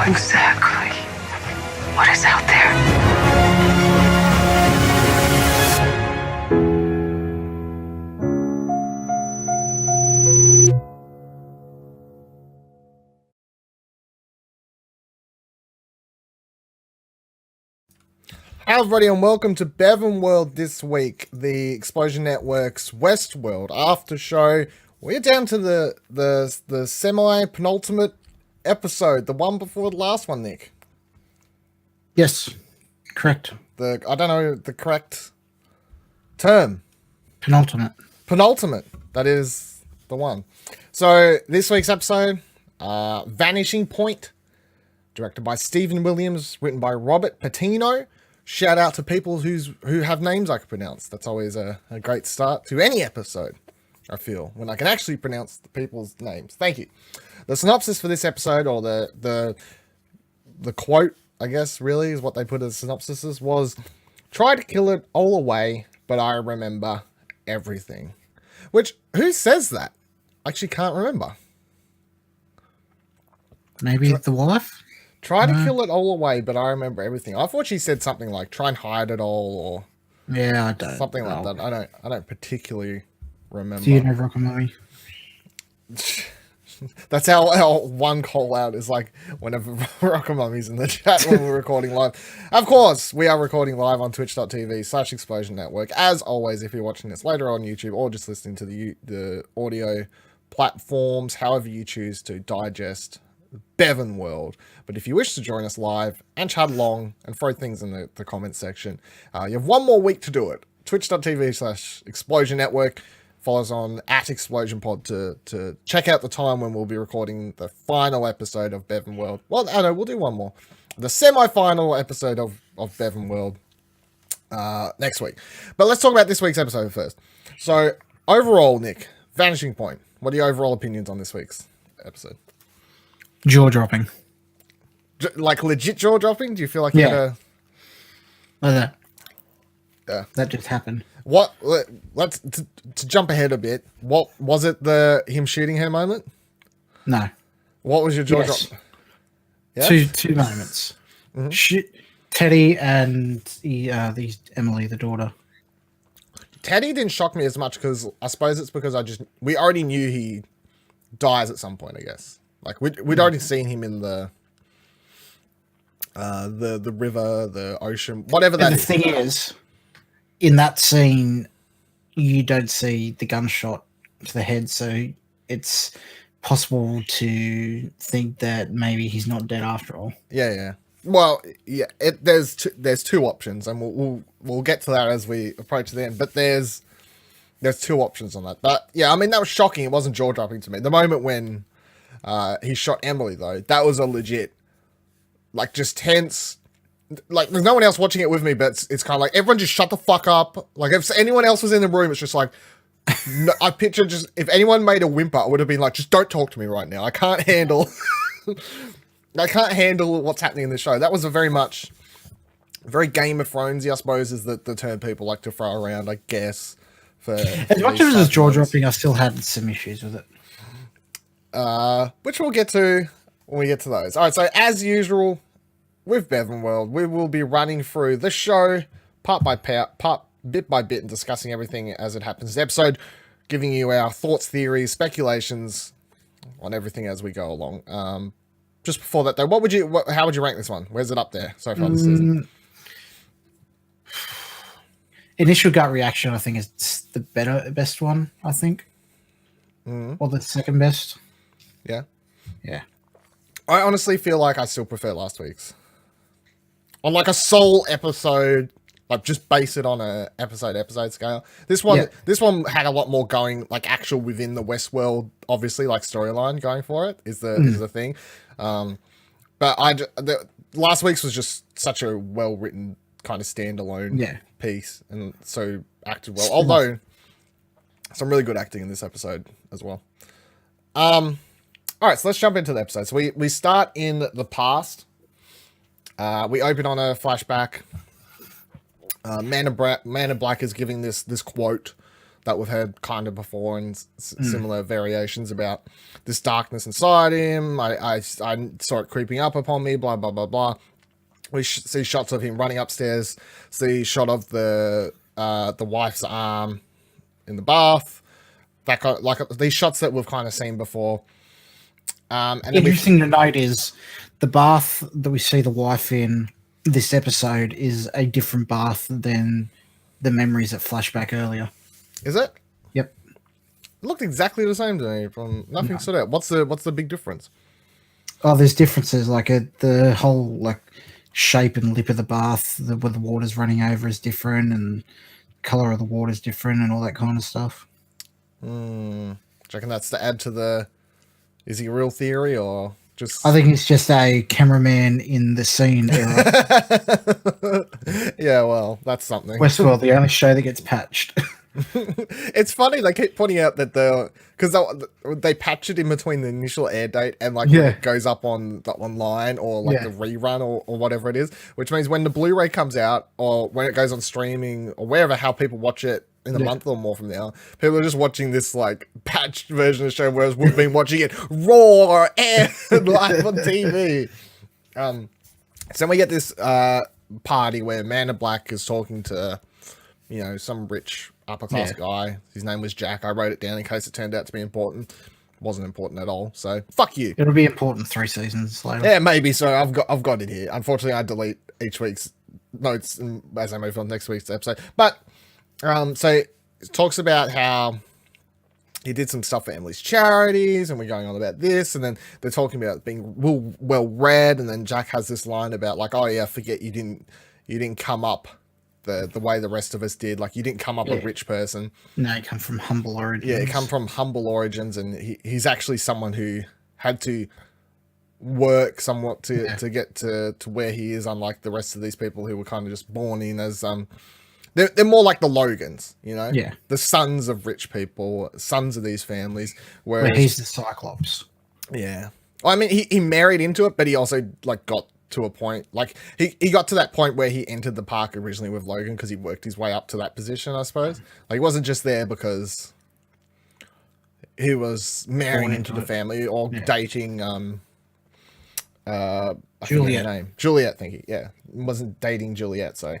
know exactly what is out there. Hello everybody and welcome to BevanWorld this week, the Explosion Network's Westworld Aftershow. We're down to the semi-penultimate episode, the one before the last one, Nick. Yes, correct. I don't know the correct term. Penultimate. That is the one. So this week's episode, Vanishing Point, directed by Stephen Williams, written by Robert Patino. Shout out to people who have names I can pronounce. That's always a great start to any episode, I feel, when I can actually pronounce the people's names. Thank you. The synopsis for this episode, or the quote, I guess, really, is what they put as synopsis, was, "Try to kill it all away, but I remember everything." Which, who says that? I actually can't remember. Maybe the wife? Try to kill it all away, but I remember everything. I thought she said something like "try and hide it all," or Yeah, I don't. something like that. I don't particularly remember. Do you know Rockamummy? That's our one call out is like whenever Rockamummy's in the chat when we're recording live. Of course, we are recording live on twitch.tv/Explosion Network. As always, if you're watching this later on YouTube or just listening to the audio platforms, however you choose to digest BevanWorld. But if you wish to join us live and chat along and throw things in the comments section, you have one more week to do it. Twitch.tv/Explosion Network. Follow us on @ExplosionPod to check out the time when we'll be recording the final episode of BevanWorld. Well, I know, we'll do one more. The semi-final episode of BevanWorld next week. But let's talk about this week's episode first. So, overall, Nick, Vanishing Point. What are your overall opinions on this week's episode? Jaw-dropping. Like legit jaw-dropping? Do you feel like you had a... Like that. Yeah. That just happened. Let's to jump ahead a bit. What was it? Him shooting her moment? No. What was your jaw Yes. drop? Yeah? Two moments. Mm-hmm. Teddy and Emily, the daughter. Teddy didn't shock me as much because I suppose it's because we already knew he dies at some point. I guess like we'd already seen him in the river, the ocean, whatever that is. The thing is, in that scene, you don't see the gunshot to the head, so it's possible to think that maybe he's not dead after all. Yeah. Well, yeah. There's two options, and we'll get to that as we approach the end. But there's two options on that. But yeah, I mean that was shocking. It wasn't jaw dropping to me. The moment when he shot Emily, though, that was a legit, like, just tense. Like, there's no one else watching it with me, but it's kind of like everyone just shut the fuck up. Like, if anyone else was in the room, it's just like, no, I picture just if anyone made a whimper, I would have been like, just don't talk to me right now. I can't handle what's happening in this show. That was very Game of Thronesy, I suppose, is the term people like to throw around, I guess. For as much as it was jaw dropping, I still had some issues with it. Which we'll get to when we get to those. All right, so as usual with BevanWorld, we will be running through the show part by part, bit by bit, and discussing everything as it happens. The episode, giving you our thoughts, theories, speculations on everything as we go along. Just before that, though, how would you rank this one? Where's it up there so far this season? Initial gut reaction, I think, is the best one. I think, or the second best. Yeah. I honestly feel like I still prefer last week's. On like a sole episode, like just base it on a episode scale. This one had a lot more going, like actual within the Westworld, obviously, like storyline going for it is the thing. But last week's was just such a well written kind of standalone piece, and so acted well. Although some really good acting in this episode as well. All right, so let's jump into the episode. So we start in the past. We open on a flashback. Man in Black is giving this quote that we've heard kind of before, and similar variations about this darkness inside him. I saw it creeping up upon me, blah, blah, blah, blah. We see shots of him running upstairs, see shot of the wife's arm in the bath. That kind of, like these shots that we've kind of seen before. And interesting to note is the bath that we see the wife in this episode is a different bath than the memories that flashback earlier. Is it? Yep. It looked exactly the same to me. From nothing stood out. What's the big difference? Oh, there's differences. Like the whole like shape and lip of the bath, where the water's running over, is different, and color of the water is different, and all that kind of stuff. Do you reckon that's to add to the? Is he a real theory or just? I think it's just a cameraman in the scene era. Yeah, well, that's something. Westworld, the only show that gets patched. It's funny they keep pointing out that because they patch it in between the initial air date and when it goes up on the online or the rerun or whatever it is, which means when the Blu-ray comes out or when it goes on streaming or wherever, how people watch it in a month or more from now, people are just watching this patched version of the show, whereas we've been watching it raw and live on TV. So we get this party where Amanda Black is talking to some rich upper class guy. His name was Jack. I wrote it down in case it turned out to be important. Wasn't important at all. So fuck you. It'll be important 3 seasons later. Yeah, maybe. So I've got it here. Unfortunately, I delete each week's notes as I move on to next week's episode. But so it talks about how he did some stuff for Emily's charities, and we're going on about this, and then they're talking about being well read, and then Jack has this line about oh yeah, forget you didn't come up the way the rest of us did. You didn't come up a rich person. No, you come from humble origins. Yeah, he come from humble origins, and he's actually someone who had to work somewhat to get to where he is, unlike the rest of these people who were kind of just born in as they're more like the Logans, the sons of rich people, sons of these families. Whereas he's the Cyclops. Yeah, well, I mean, he married into it, but he also got to a point, he got to that point where he entered the park originally with Logan because he worked his way up to that position, I suppose. He wasn't just there because he was marrying into the family or dating Juliet. Name. Juliet, thank you. Yeah, wasn't dating Juliet. So,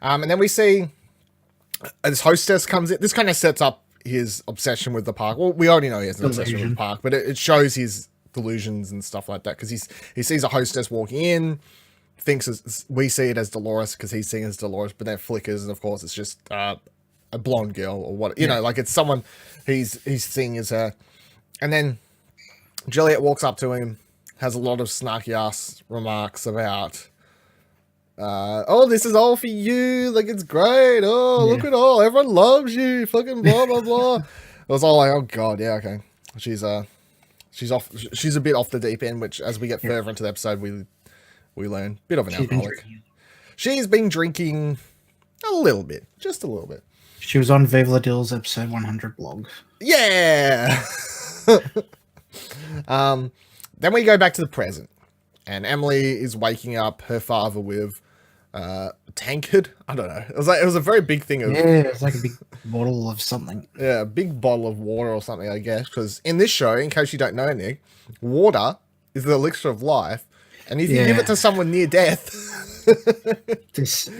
and then we see this hostess comes in. This kind of sets up his obsession with the park. Well, we already know he has an obsession with the park, but it shows his delusions and stuff like that because he sees a hostess walking in, thinks we see it as Dolores because he's seeing it as Dolores, but then it flickers, and of course it's just a blonde girl or what, it's someone he's seeing as her. And then Juliet walks up to him, has a lot of snarky ass remarks about this is all for you, it's great, look at all, everyone loves you, fucking blah blah blah. It was all oh god, yeah, okay, she's a bit off the deep end, which as we get further into the episode we learn, bit of an alcoholic. She's been drinking a little bit, just a little bit. She was on Viva La Dill's episode 100 blog. Yeah. Then we go back to the present, and Emily is waking up her father with a tankard. I don't know. It was a very big thing. It was like a big bottle of something. Yeah, a big bottle of water or something, I guess. Because in this show, in case you don't know, Nick, water is the elixir of life, and if you give it to someone near death,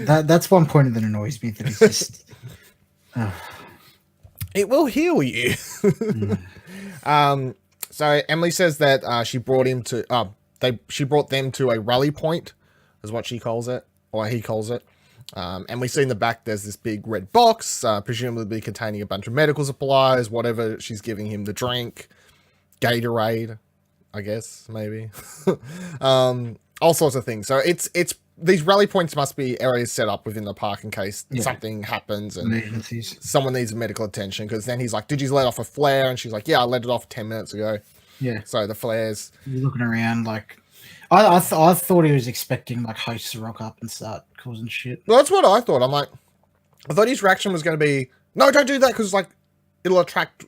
that's one point that annoys me. That it's just it will heal you. So Emily says that she brought him to she brought them to a rally point, is what she calls it, or he calls it. And we see in the back there's this big red box, presumably containing a bunch of medical supplies, whatever she's giving him to drink, Gatorade, I guess, maybe. All sorts of things. So it's these rally points must be areas set up within the park in case something happens and someone needs medical attention. Because then he's like, "Did you let off a flare?" And she's like, "Yeah, I let it off 10 minutes ago." Yeah. So the flares. You're looking around I thought he was expecting hosts to rock up and start causing shit. Well, that's what I thought. I thought his reaction was going to be, "No, don't do that," because it'll attract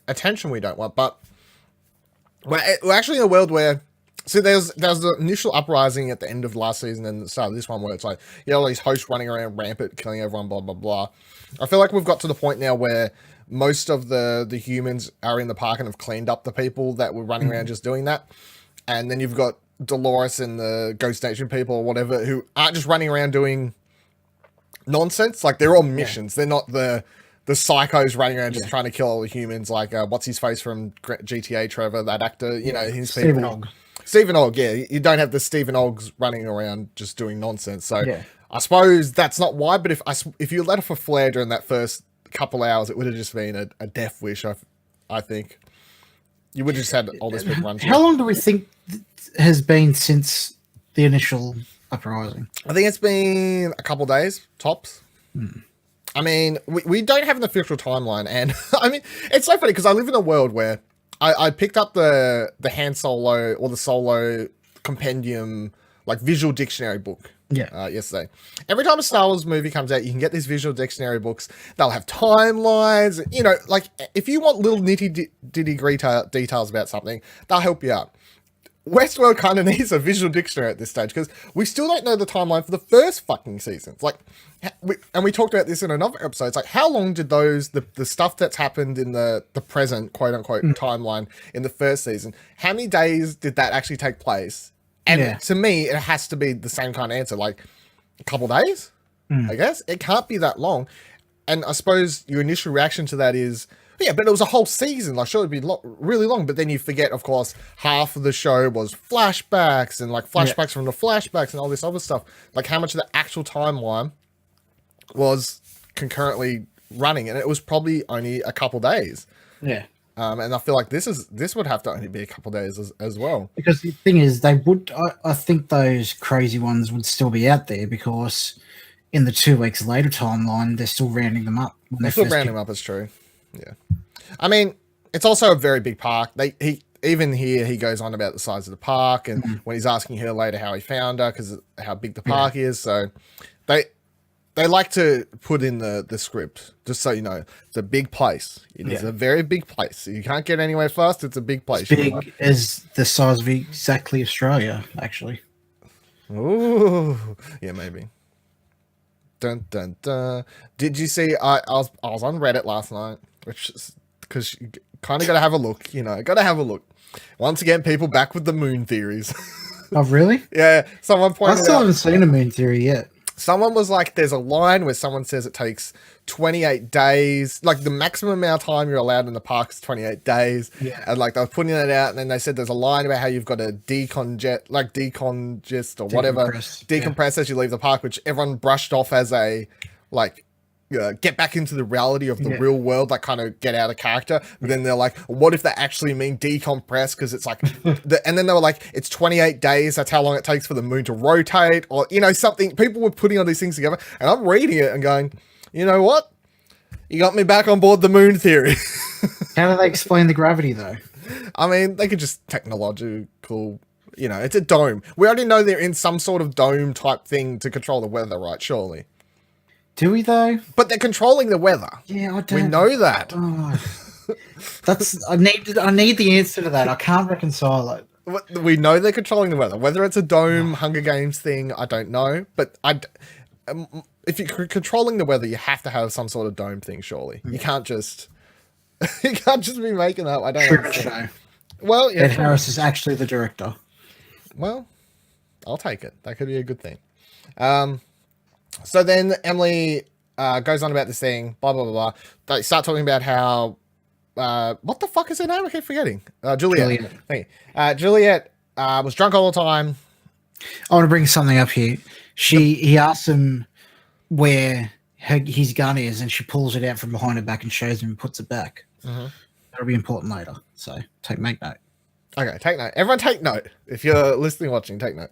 attention we don't want. But we're actually in a world where So there's the initial uprising at the end of last season and the start of this one where it's like, all these hosts running around rampant, killing everyone, blah, blah, blah. I feel like we've got to the point now where most of the humans are in the park and have cleaned up the people that were running around just doing that. And then you've got Dolores and the Ghost Nation people or whatever who aren't just running around doing nonsense. Like, they're all missions. They're not the psychos running around just trying to kill all the humans. Like, what's his face from GTA, Trevor, that actor, his Stephen people. Ogg. Stephen Ogg, yeah. You don't have the Stephen Oggs running around just doing nonsense. So I suppose that's not why, but if you let off a flare during that first couple hours, it would have just been a death wish, I think. You would have just had all this big run. How long do we think has been since the initial uprising? I think it's been a couple days, tops. I mean, we don't have an official timeline, and I mean, it's so funny because I live in a world where I picked up the Han Solo or the Solo compendium, like visual dictionary book. Yesterday. Every time a Star Wars movie comes out, you can get these visual dictionary books. They'll have timelines. Like if you want little nitty-gritty details about something, they'll help you out. Westworld kind of needs a visual dictionary at this stage because we still don't know the timeline for the first fucking seasons. Like, we talked about this in another episode. It's like, how long did the stuff that's happened in the present quote unquote timeline in the first season? How many days did that actually take place? And to me, it has to be the same kind of answer, like a couple days, I guess. It can't be that long. And I suppose your initial reaction to that is, yeah, but it was a whole season. Like, sure, it'd be really long. But then you forget, of course, half of the show was flashbacks and like flashbacks from the flashbacks and all this other stuff. Like how much of the actual timeline was concurrently running. And it was probably only a couple days. Yeah. And I feel like this would have to only be a couple of days as well. Because the thing is, I think those crazy ones would still be out there because in the 2 weeks later timeline, they're still rounding them up. They're still rounding them up, it's true. Yeah. I mean, it's also a very big park. Even here, he goes on about the size of the park and when he's asking her later how he found her because how big the park is. So they like to put in the script, just so you know. It's a big place. It is a very big place. You can't get anywhere fast. It's a big place. It's big as the size of exactly Australia, actually. Ooh. Yeah, maybe. Dun, dun, dun. Did you see, I was on Reddit last night, which because you kind of got to have a look, got to have a look. Once again, people back with the moon theories. Oh, really? Yeah. Someone pointed out. I still haven't seen a moon theory yet. Someone was like, there's a line where someone says it takes 28 days. Like, the maximum amount of time you're allowed in the park is 28 days. Yeah. And, like, they were putting it out, and then they said there's a line about how you've got to decongest or whatever. Decompress as you leave the park, which everyone brushed off as a, like, get back into the reality of the real world, like kind of get out of character. But then they're like, what if they actually mean decompress? Because it's like, and then they were like, it's 28 days. That's how long it takes for the moon to rotate, or something. People were putting all these things together, and I'm reading it and going, you know what? You got me back on board the moon theory. How do they explain the gravity though? I mean, they could just technological. It's a dome. We already know they're in some sort of dome type thing to control the weather, right? Surely. Do we though? But they're controlling the weather. Yeah, I don't. We know that. Oh, I need the answer to that. I can't reconcile it. We know they're controlling the weather. Whether it's a dome, Hunger Games thing, I don't know. But if you're controlling the weather, you have to have some sort of dome thing. Surely you can't just be making up. I don't know. Well, yeah, Ed Harris is actually the director. Well, I'll take it. That could be a good thing. So then Emily goes on about this thing, blah, blah, blah, blah. They start talking about how, what the fuck is her name? I keep forgetting. Juliet. Thank you. Juliet was drunk all the time. I want to bring something up here. He asks him where his gun is, and she pulls it out from behind her back and shows him and puts it back. That'll be important later. So make note. Okay, take note. Everyone take note. If you're listening, watching, take note.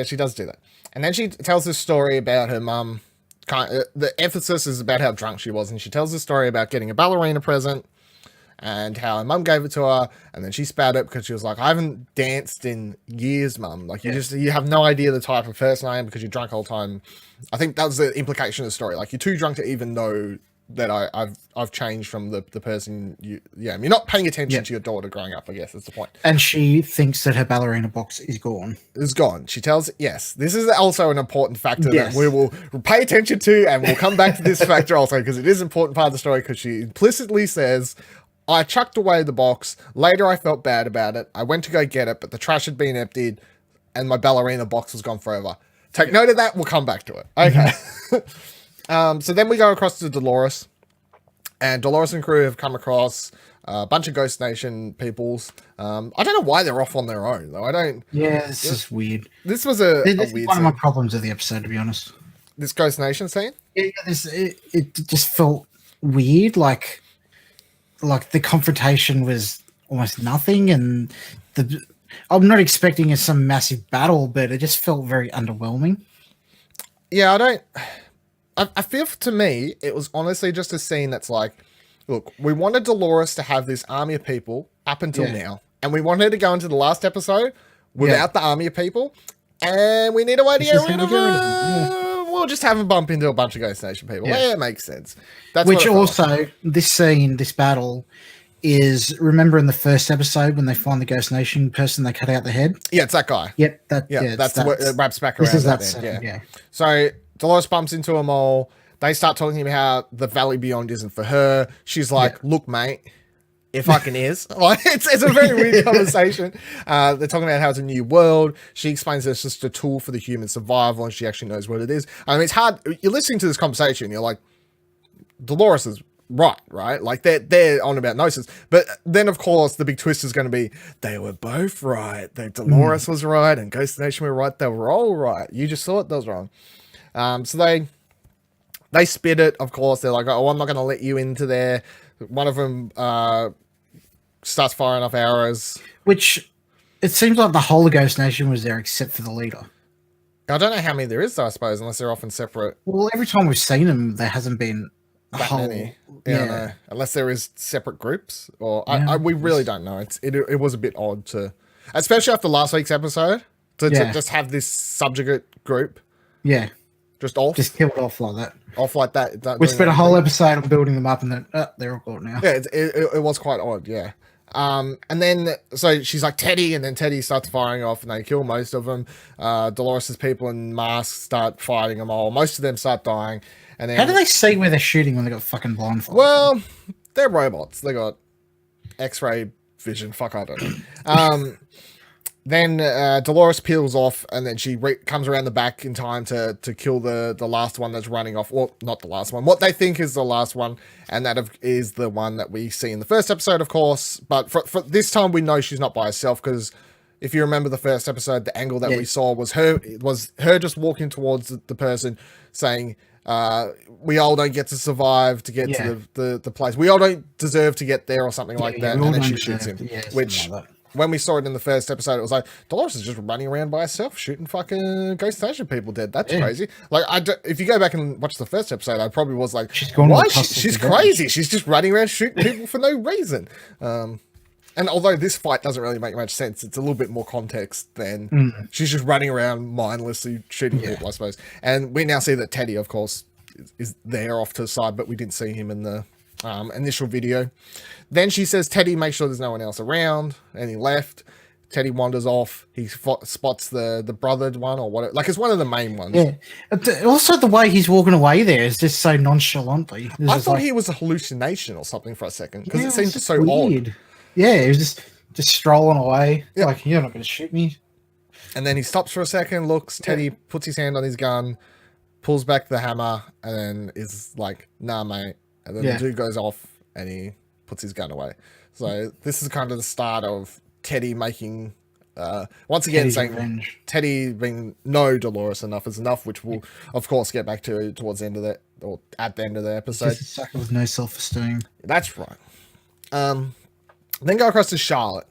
She does do that. And then she tells this story about her mum. The emphasis is about how drunk she was, and she tells this story about getting a ballerina present and how her mum gave it to her, and then she spat it because she was like, I haven't danced in years, mum. Like, you have no idea the type of person I am because you're drunk all the time. I think that was the implication of the story. Like, you're too drunk to even know that I've changed from the person you're not paying attention to your daughter growing up, I guess that's the point. And she thinks that her ballerina box is gone. It's gone. She tells, yes, this is also an important factor Yes. that we will pay attention to, and we'll come back to this factor also, because it is an important part of the story, because she implicitly says, I chucked away the box. Later, I felt bad about it. I went to go get it, but the trash had been emptied, and my ballerina box was gone forever. Take note of that. We'll come back to it. Okay. So then we go across to Dolores, and Dolores and crew have come across a bunch of Ghost Nation peoples. I don't know why they're off on their own, though. I don't. Yeah, this is weird. This was a This weird is one scene. of my problems with the episode, to be honest. This Ghost Nation scene? Yeah, it just felt weird. Like the confrontation was almost nothing, and I'm not expecting some massive battle, but it just felt very underwhelming. Yeah, I feel to me, it was honestly just a scene that's like, look, we wanted Dolores to have this army of people up until now, and we want her to go into the last episode without the army of people, and we need a way to get rid of her. We'll just have them bump into a bunch of Ghost Nation people. Yeah, it makes sense. That's Which what also, this scene, this battle, is, remember in the first episode when they find the Ghost Nation person, they cut out the head? Yeah, it's that guy. Yep. That's what it wraps back around. This is that then, scene, yeah. So Dolores bumps into them all. They start talking about how the Valley Beyond isn't for her. She's like, look, mate, it fucking is. Like, it's a very weird conversation. They're talking about how it's a new world. She explains that it's just a tool for the human survival, and she actually knows what it is. I mean, it's hard. You're listening to this conversation, you're like, Dolores is right? Like, they're on about Gnosis. But then, of course, the big twist is going to be, they were both right. Dolores was right, and Ghost Nation were right. They were all right. You just thought that was wrong. So they spit it, of course. They're like, oh, I'm not going to let you into there. One of them starts firing off arrows. Which, it seems like the whole Ghost Nation was there except for the leader. I don't know how many there is, though, I suppose, unless they're often separate. Well, every time we've seen them, there hasn't been a That whole... many. Yeah, I know. Unless there is separate groups. Or we really don't know. It was a bit odd to... Especially after last week's episode, to just have this subjugate group. Yeah. Just off. Just killed off like that. Off like that. We spent a whole episode on building them up, and then they're all gone now. Yeah, it was quite odd, yeah. And then, so she's like, Teddy, and then Teddy starts firing off, and they kill most of them. Dolores' people in masks start fighting them all. Most of them start dying. And then, How do they see where they're shooting when they got fucking blindfolded? well, they're robots. They got X-ray vision. Fuck, I don't know. Then Dolores peels off, and then she comes around the back in time to kill the last one that's running off. Well, not the last one. What they think is the last one, and that is the one that we see in the first episode, of course. But for this time, we know she's not by herself, because if you remember the first episode, the angle that we saw was her just walking towards the person, saying, we all don't get to survive to get to the place. We all don't deserve to get there, or something like that. And then she shoots him, which... Like when we saw it in the first episode, it was like, Dolores is just running around by herself, shooting fucking Ghost Nation people dead. That's crazy. Like, if you go back and watch the first episode, I probably was like, she's crazy. She's just running around shooting people for no reason. And although this fight doesn't really make much sense, it's a little bit more context than she's just running around mindlessly shooting people, I suppose. And we now see that Teddy, of course, is there off to the side, but we didn't see him in the initial video. Then she says, Teddy, make sure there's no one else around, and he left. Teddy wanders off. He spots the brothered one, or what? Like, it's one of the main ones. Yeah. Also, the way he's walking away there is just so nonchalantly. I thought he was a hallucination or something for a second, because it seemed so weird. Yeah, he was just strolling away. Yeah. Like, you're not going to shoot me. And then he stops for a second, looks. Teddy puts his hand on his gun, pulls back the hammer, and then is like, nah, mate. And then the dude goes off, and he puts his gun away. So this is kind of the start of Teddy making, once again, saying revenge. Teddy being, no, Dolores, enough is enough, which we'll, of course, get back to towards the end of the, or at the end of the episode. Just a sucker with no self-esteem. That's right. Then go across to Charlotte.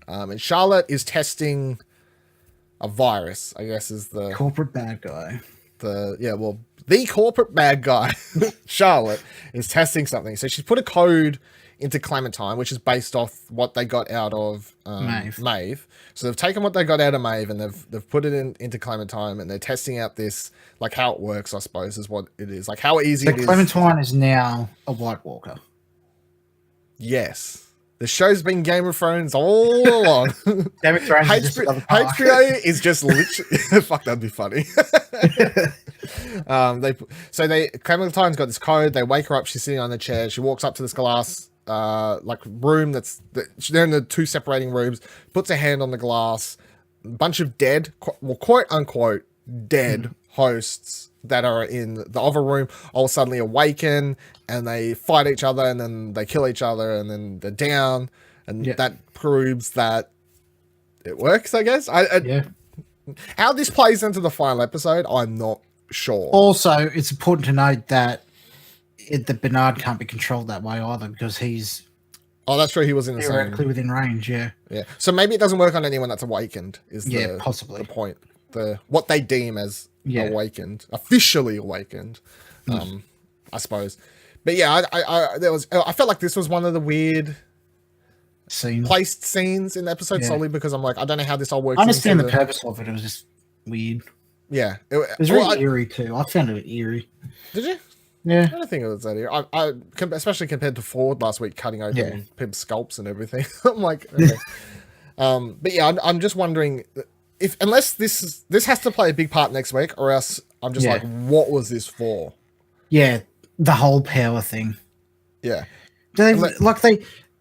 And Charlotte is testing a virus, I guess is the... Corporate bad guy. The corporate bad guy, Charlotte, is testing something. So she's put a code into Clementine, which is based off what they got out of Maeve. So they've taken what they got out of Maeve and they've put it into Clementine, and they're testing out this, like, how it works, I suppose, is what it is. Like, how easy it is. Clementine is now a White Walker. Yes. The show's been Game of Thrones all along. Game of Thrones HBO is just literally... Fuck, that'd be funny. Clementine's got this code. They wake her up. She's sitting on the chair. She walks up to this glass room they're in the two separating rooms, puts her hand on the glass. A bunch of dead, quote unquote, dead hosts that are in the other room all suddenly awaken, and they fight each other, and then they kill each other, and then they're down, and that proves that it works, I guess. How this plays into the final episode, I'm not sure. Also, it's important to note that Bernard can't be controlled that way either, because he's... Oh, that's true. He was in the directly within range, yeah. So maybe it doesn't work on anyone that's awakened, possibly the point. What they deem as awakened, officially awakened, I suppose. But yeah, I felt like this was one of the weird placed scenes in the episode, solely because I'm like, I don't know how this all works. I understand the purpose of it. It was just weird. Yeah. It was really eerie too. I found it eerie. Did you? Yeah. I don't think it was that eerie. I especially compared to Ford last week, cutting open people's scalps and everything. I'm like, okay. But yeah, I'm just wondering unless this has to play a big part next week, or else I'm just like, what was this for? Yeah, the whole power thing. Yeah. Did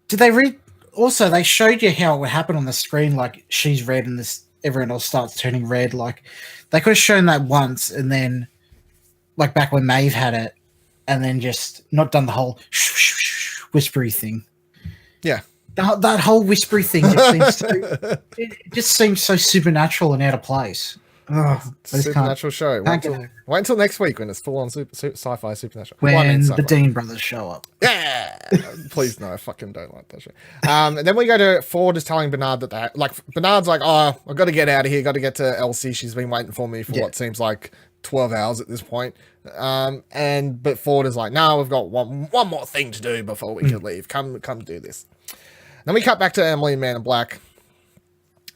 they read? Also, they showed you how it would happen on the screen. Like, she's red and everyone else starts turning red. Like, they could have shown that once, and then, like, back when Maeve had it, and then just not done the whole whispery thing. Yeah. That whole whispery thing just seems so supernatural and out of place. Supernatural show. Wait until next week when it's full on sci-fi supernatural. When the Dean brothers show up. Yeah. Please no, I fucking don't like that show. And then we go to Ford is telling Bernard that Bernard's like, oh, I've got to get out of here, got to get to Elsie. She's been waiting for me for what seems like 12 hours at this point. But Ford is like, no, we've got one more thing to do before we can leave. Come do this. Then we cut back to Emily and Man in Black.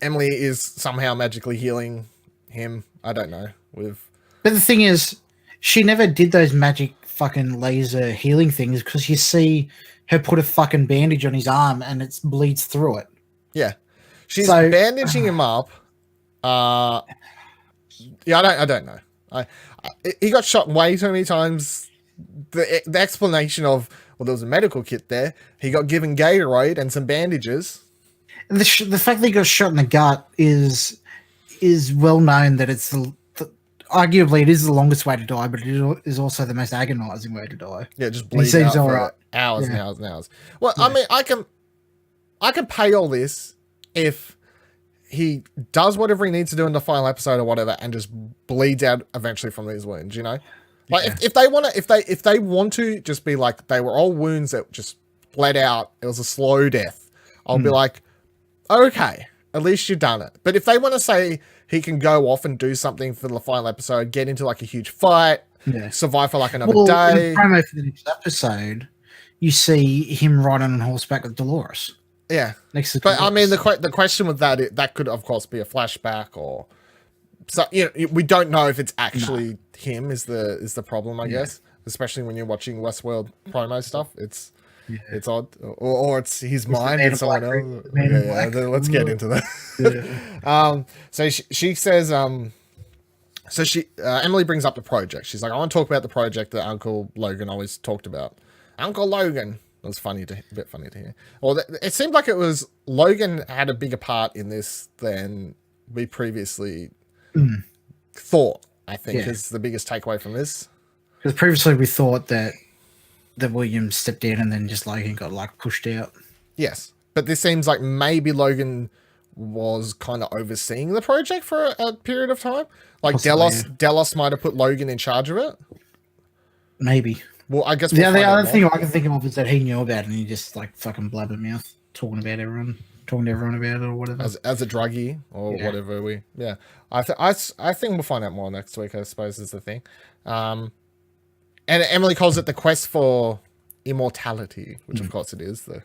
Emily is somehow magically healing him. I don't know. But the thing is, she never did those magic fucking laser healing things, because you see her put a fucking bandage on his arm and it bleeds through it. Yeah. She's bandaging him up. I don't know. He got shot way too many times. The explanation of, well, there was a medical kit there. He got given Gatorade and some bandages. The fact that he got shot in the gut is well known that it's arguably it is the longest way to die, but it is also the most agonizing way to die. Yeah, just bleed out for hours and hours and hours. Well, I mean, I can pay all this if he does whatever he needs to do in the final episode or whatever, and just bleeds out eventually from these wounds. You know, like if they want to just be like, they were all wounds that just bled out, it was a slow death, I'll be like, okay, at least you've done it. But if they want to say he can go off and do something for the final episode, get into like a huge fight, survive for like another day. In the promo for the next episode, you see him riding on horseback with Dolores. Yeah, next to but Dolores. I mean, the question with that could of course be a flashback, or so, you know, we don't know if it's actually him is the problem, I guess. Especially when you're watching Westworld promo stuff, it's odd, or it's his mind and someone else. Let's get into that. So she says, Emily brings up the project. She's like, I want to talk about the project that Uncle Logan always talked about. Uncle Logan. It was a bit funny to hear. Well, it seemed like it was Logan had a bigger part in this than we previously thought, I think, is the biggest takeaway from this. Because previously we thought that William stepped in and then just Logan got like pushed out. Yes. But this seems like maybe Logan was kind of overseeing the project for a period of time. Like possibly, Delos might have put Logan in charge of it. Maybe. Well, I guess the other thing I can think of is that he knew about it and he just like fucking blabbermouth talking to everyone about it or whatever. As a druggie or whatever I think we'll find out more next week, I suppose, is the thing. And Emily calls it the quest for immortality, which of course it is, the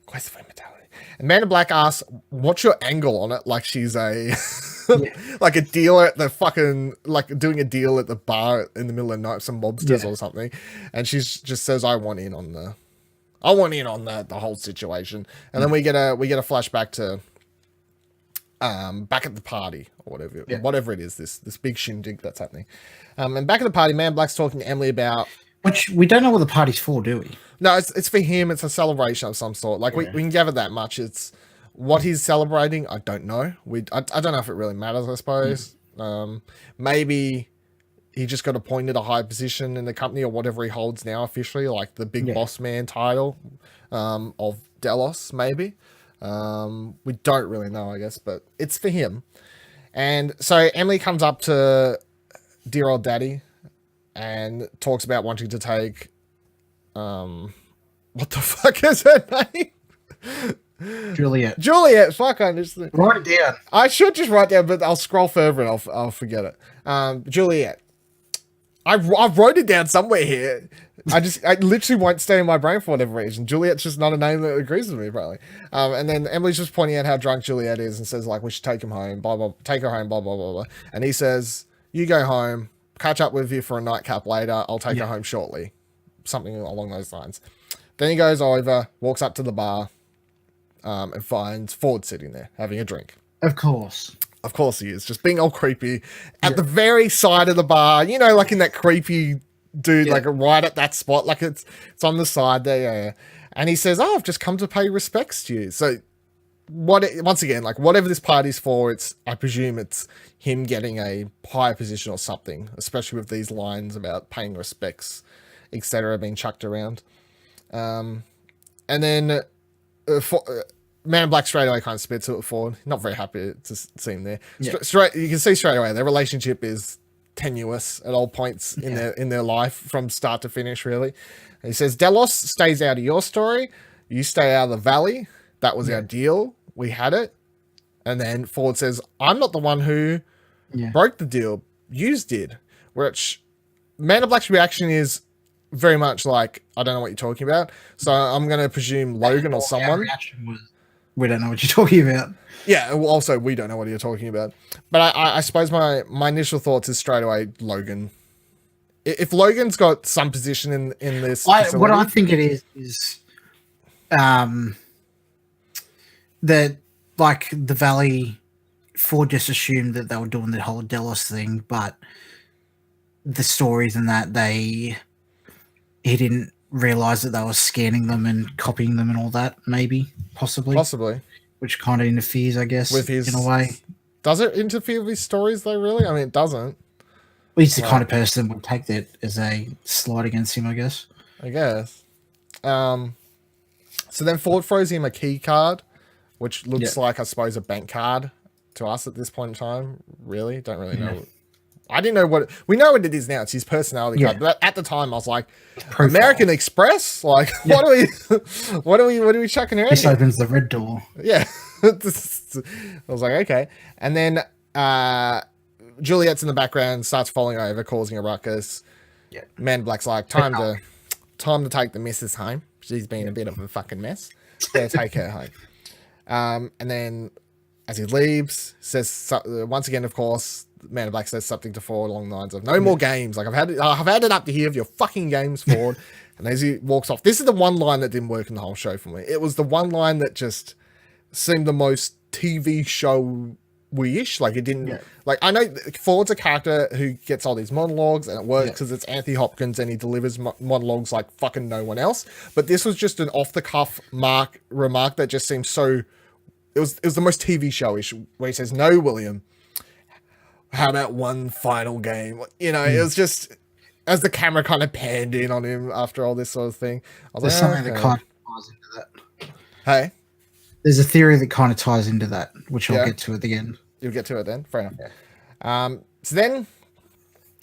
quest for immortality. And Man in Black asks, what's your angle on it? Like she's a like a dealer at the fucking, like doing a deal at the bar in the middle of the night, some mobsters or something. And she's just says, I want in on the whole situation. And then we get a flashback to back at the party or whatever it is, this big shindig that's happening. And back at the party, Man in Black's talking to Emily about, which we don't know what the party's for, do we? No, it's for him. It's a celebration of some sort. Like we can gather that much. It's what he's celebrating. I don't know. I don't know if it really matters. I suppose maybe he just got appointed a high position in the company or whatever he holds now officially, like the big boss man title of Delos. Maybe we don't really know, I guess, but it's for him. And so Emily comes up to dear old daddy and talks about wanting to take. What the fuck is her name? Juliet. Fuck, I just write it down. I should just write down, but I'll scroll further and I'll forget it. Juliet. I wrote it down somewhere here. I literally won't stay in my brain for whatever reason. Juliet's just not a name that agrees with me, probably. And then Emily's just pointing out how drunk Juliet is and says like we should take him home, take her home, blah blah blah blah. And he says, "You go home, catch up with you for a nightcap later. I'll take her home shortly." Something along those lines. Then he goes over, walks up to the bar, and finds Ford sitting there having a drink. Of course he is, just being all creepy at the very side of the bar. You know, like in that creepy dude, like right at that spot, like it's on the side there. Yeah. And he says, "Oh, I've just come to pay respects to you." So once again, like whatever this party's for, I presume it's him getting a higher position or something, especially with these lines about paying respects, etc., being chucked around. And then Man in Black straight away kind of spits it forward. Not very happy to see him there. Straight, you can see straight away their relationship is tenuous at all points in their life from start to finish, really. And he says, Delos stays out of your story. You stay out of the valley. That was our deal. We had it. And then Ford says, I'm not the one who broke the deal. Yous did. Which Man in Black's reaction is very much like, I don't know what you're talking about. So I'm going to presume Logan or someone. Reaction was, we don't know what you're talking about. Yeah, well, also, we don't know what you're talking about. But I suppose my initial thoughts is straight away Logan. If Logan's got some position in this facility, what I think it is that, like, the Valley, Ford just assumed that they were doing the whole Delos thing, but the stories and that he didn't realize that they were scanning them and copying them and all that, possibly. Which kind of interferes, I guess, with his, in a way. Does it interfere with his stories, though, really? I mean, it doesn't. Well, he's the kind of person that would take that as a slight against him, I guess. So then Ford throws him a key card, which looks like, I suppose, a bank card to us at this point in time. Really? Don't really know. I didn't know what... We know what it is now. It's his personality card. But at the time, I was like, profile. American Express? Like, what are we chucking around? This opens the red door. Yeah. I was like, okay. And then Juliet's in the background, starts falling over, causing a ruckus. Yeah. Man in Black's like, time to take the missus home. She's been a bit of a fucking mess. Better take her home. And then as he leaves, says once again, of course, Man in Black says something to Ford along the lines of, no more games. Like, I've had it up to here of your fucking games, Ford. And as he walks off, this is the one line that didn't work in the whole show for me. It was the one line that just seemed the most TV show-ish. Like, it didn't... Like, I know Ford's a character who gets all these monologues, and it works because it's Anthony Hopkins and he delivers monologues like fucking no one else. But this was just an off-the-cuff remark that just seemed so... It was the most TV show-ish, where he says, no, William... How about one final game? You know, it was just as the camera kind of panned in on him after all this sort of thing. I was There's something that kind of ties into that. Hey? There's a theory that kind of ties into that, which I'll get to at the end. You'll get to it then? Fair enough. Yeah. So then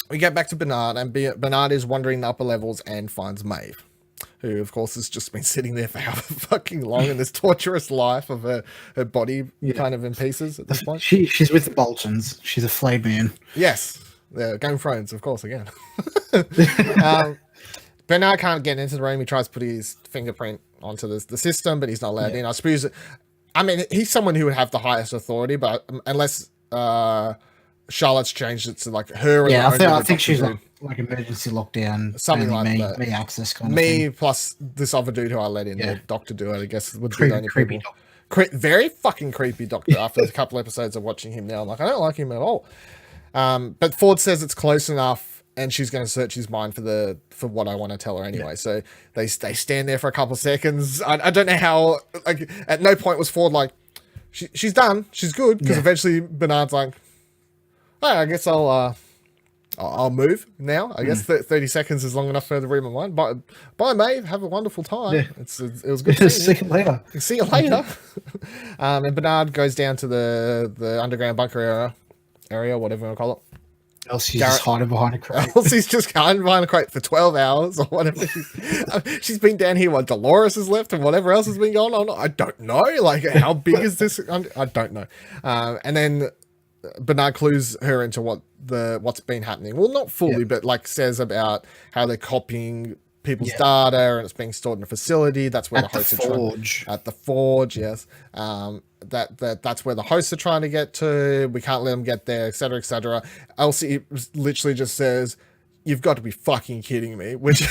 we get back to Bernard, and Bernard is wandering the upper levels and finds Maeve, who, of course, has just been sitting there for however fucking long in this torturous life of her body kind of in pieces at this point. She's with the Boltons. She's a flayed man. Yes. Game of Thrones, of course, again. Bernard can't get into the room. He tries to put his fingerprint onto the system, but he's not allowed in. I suppose. I mean, he's someone who would have the highest authority, but unless Charlotte's changed it to like her. Yeah, and I think she's like emergency lockdown, something only like that. Me access kind of thing. Me plus this other dude who I let in, the doctor do it. I guess would be the only Creepy people. Very fucking creepy doctor. After a couple episodes of watching him now, I'm like, I don't like him at all. But Ford says it's close enough, and she's going to search his mind for what I want to tell her anyway. Yeah. So they stand there for a couple of seconds. I don't know how. Like, at no point was Ford like, she's done, she's good, because eventually Bernard's like, oh, I guess I'll move now. I guess 30 seconds is long enough for her to read my mind. Bye, Maeve. Have a wonderful time. Yeah. It was good to see you later. See you later. And Bernard goes down to the underground bunker area, whatever you want to call it. Else he's just hiding behind a crate. Else he's just hiding behind a crate for 12 hours or whatever. She's been down here while Dolores has left and whatever else has been going on. I don't know. Like, how big is this? I don't know. And then Bernard clues her into what's been happening. Well, not fully, but like says about how they're copying people's data and it's being stored in a facility. That's where the hosts are trying at the forge. Yes. That's where the hosts are trying to get to. We can't let them get there, etc., etc. Elsie literally just says, "You've got to be fucking kidding me," which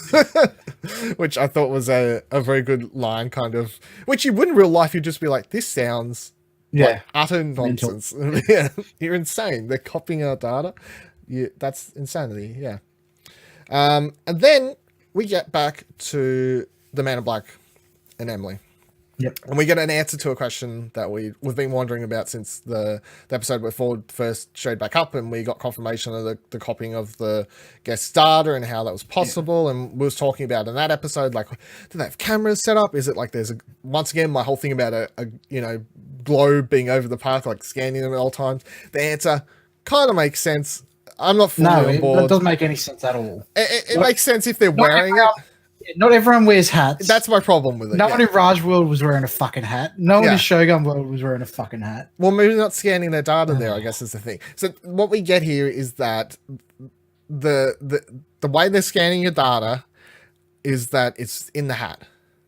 I thought was a very good line, kind of, which you would in real life. You'd just be like, "This sounds like utter nonsense." Yeah, you're insane. They're copying our data. That's insanity. Yeah. And then we get back to the Man in Black and Emily. Yep. And we get an answer to a question that we've been wondering about since the episode where Ford first showed back up, and we got confirmation of the copying of the guest data and how that was possible. Yeah. And we was talking about in that episode, like, do they have cameras set up? Is it like there's once again, my whole thing about a globe being over the park, like scanning them at all times? The answer kind of makes sense. I'm not fully on board. It doesn't make any sense at all. It makes sense if they're wearing it. Not everyone wears hats. That's my problem with it. No one in Raj World was wearing a fucking hat. No one in Shogun World was wearing a fucking hat. Well, maybe not scanning their data there, I guess, is the thing. So what we get here is that the way they're scanning your data is that it's in the hat.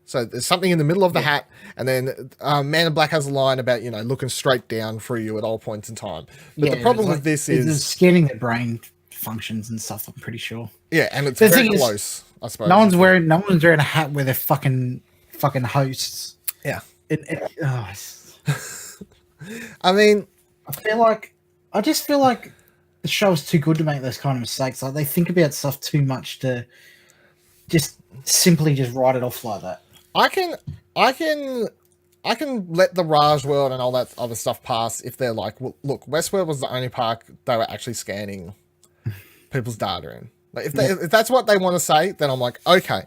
So there's something in the middle of the hat, and then Man in Black has a line about, looking straight down through you at all points in time. But the problem with this is scanning the brain functions and stuff, I'm pretty sure. Yeah, and it's very close. I suppose no one's wearing a hat where they're fucking hosts. Yeah. I mean, I just feel like the show's too good to make those kind of mistakes. Like, they think about stuff too much to just simply write it off like that. I can let the Raj World and all that other stuff pass if they're like, well, look, Westworld was the only park they were actually scanning people's data in. Like, if that's what they want to say, then I'm like, okay.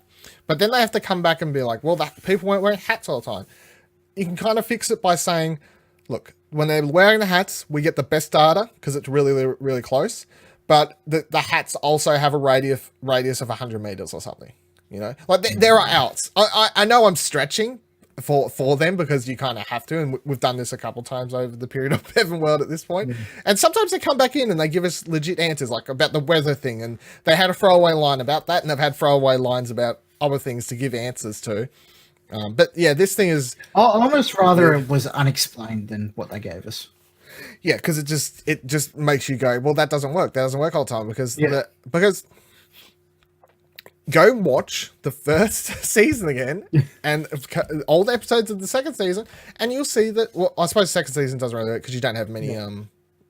But then they have to come back and be like, well, people weren't wearing hats all the time. You can kind of fix it by saying, look, when they're wearing the hats, we get the best data because it's really, really close. But the hats also have a radius of 100 meters or something. Like there are outs. I know I'm stretching for them because you kind of have to, and we've done this a couple times over the period of BevanWorld at this point. And sometimes they come back in and they give us legit answers, like about the weather thing, and they had a throwaway line about that, and they've had throwaway lines about other things to give answers to. But yeah, this thing is... I'd almost rather it was unexplained than what they gave us. Yeah, because it just makes you go, well, that doesn't work. That doesn't work all the time because go watch the first season again and all the episodes of the second season, and you'll see that. Well, I suppose the second season doesn't really work because you don't have many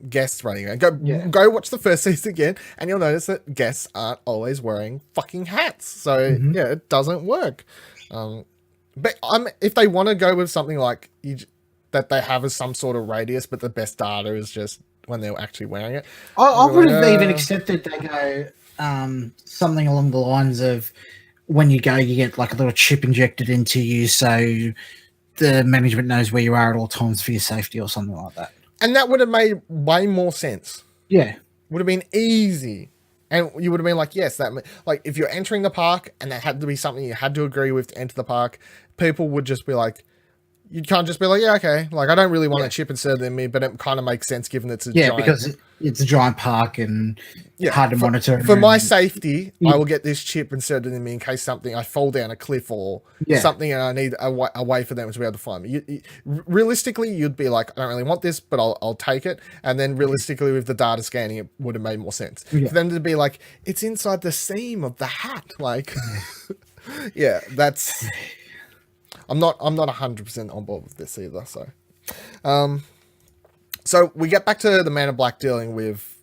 guests running around. Go watch the first season again, and you'll notice that guests aren't always wearing fucking hats. So it doesn't work. But if they want to go with something like that they have as some sort of radius, but the best data is just when they're actually wearing it. I would have even accepted they go something along the lines of, when you go, you get like a little chip injected into you so the management knows where you are at all times for your safety or something like that. And that would have made way more sense. Yeah. Would have been easy. And you would have been like, yes, like if you're entering the park and that had to be something you had to agree with to enter the park, people would just be like, you can't just be like, yeah, okay. Like, I don't really want a chip inserted in me, but it kind of makes sense given it's a giant... because it's a giant park and hard to monitor. For my safety, I will get this chip inserted in me in case I fall down a cliff or something, and I need a way for them to be able to find me. Realistically, you'd be like, I don't really want this, but I'll take it. And then realistically, with the data scanning, it would have made more sense. For them to be like, it's inside the seam of the hat. Like, that's... I'm not 100% on board with this either. So we get back to the Man in Black dealing with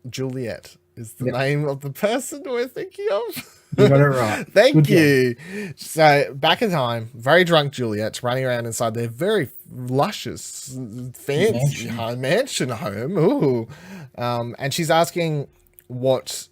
Juliet is the name of the person we're thinking of. You got it right. Thank you. So back in time, very drunk Juliet's running around inside their very luscious, fancy mansion home. Ooh. And she's asking what...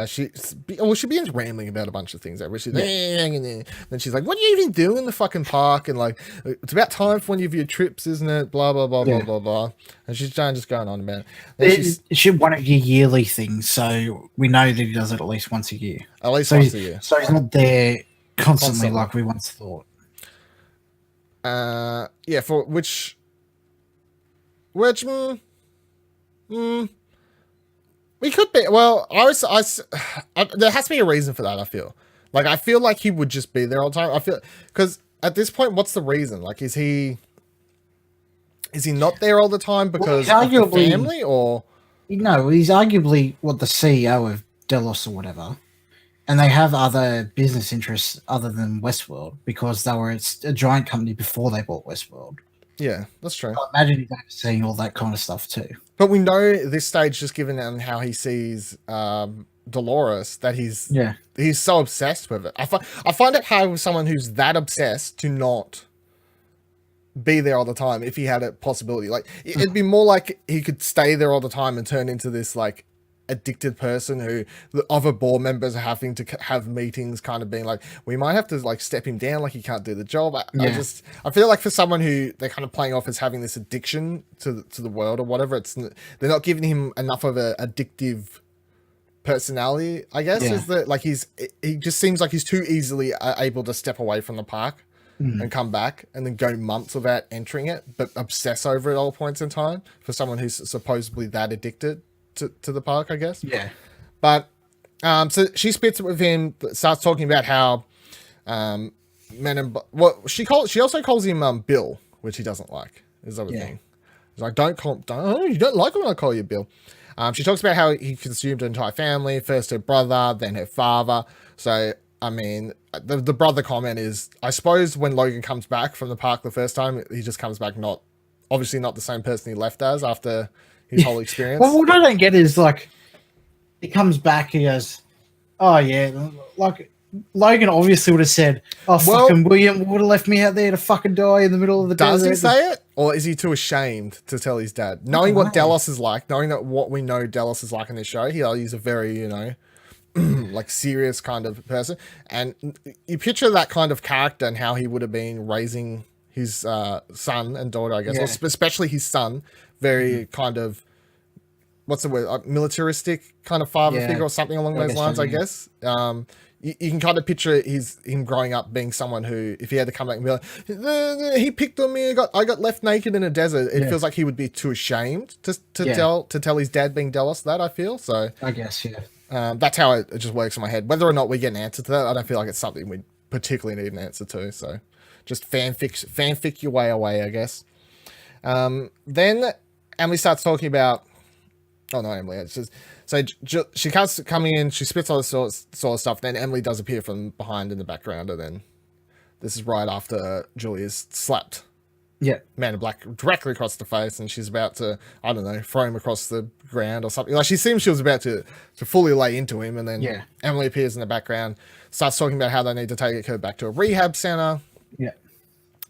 she begins rambling about a bunch of things. She's then she's like, "What do you even do in the fucking park?" And like, it's about time for one of your trips, isn't it? Blah blah blah blah blah blah. And she's just going on about it. It's one of your yearly things, so we know that he does it at least once a year. At least once a year. So he's not there constantly like we once thought. For which. We could be. Well, there has to be a reason for that, I feel. Like, I feel like he would just be there all the time. I feel... Because at this point, what's the reason? Like, is he not there all the time because of the family, or... No, he's arguably, the CEO of Delos or whatever. And they have other business interests other than Westworld because they were a giant company before they bought Westworld. Yeah, that's true. I imagine he's seeing all that kind of stuff too. But we know at this stage, just given how he sees Dolores, that he's so obsessed with it. I find it hard with someone who's that obsessed to not be there all the time if he had a possibility. Like, it'd be more like he could stay there all the time and turn into this, like, addicted person who the other board members are having to have meetings kind of being like, we might have to like step him down, like he can't do the job. I feel like for someone who they're kind of playing off as having this addiction to the world or whatever, they're not giving him enough of a addictive personality, I guess. Is that like he just seems like he's too easily able to step away from the park and come back and then go months without entering it, but obsess over it all points in time for someone who's supposedly that addicted to the park, I guess. Yeah. But so she spits it with him, starts talking about how she also calls him Bill, which he doesn't like. Is that a thing? He's like, you don't like it when I call you Bill. She talks about how he consumed her entire family, first her brother, then her father. So I mean, the brother comment is, I suppose when Logan comes back from the park the first time, he just comes back obviously not the same person he left as after his whole experience. Well, what I don't get is, like, he comes back, he goes, oh, yeah, like, Logan obviously would have said, fucking William would have left me out there to fucking die in the middle of the desert. Does he say it? Or is he too ashamed to tell his dad? Knowing what Delos is like, what we know Delos is like in this show, he's a very, like, serious kind of person. And you picture that kind of character and how he would have been raising his son and daughter, I guess, or especially his son, very kind of, what's the word, militaristic kind of father figure or something along those lines, I guess. You can kind of picture him growing up being someone who, if he had to come back and be like, he picked on me, I got left naked in a desert. It feels like he would be too ashamed to tell his dad being Delos that, I feel. So I guess, that's how it just works in my head. Whether or not we get an answer to that, I don't feel like it's something we particularly need an answer to. So just fanfic your way away, I guess. Then Emily starts talking about... Oh, no, Emily. It's just... So she comes coming in, she spits all this sort of stuff, then Emily does appear from behind in the background, and then this is right after Julia's slapped Man in Black directly across the face, and she's about to, I don't know, throw him across the ground or something. Like, she seems she was about to fully lay into him, and then Emily appears in the background, starts talking about how they need to take her back to a rehab center.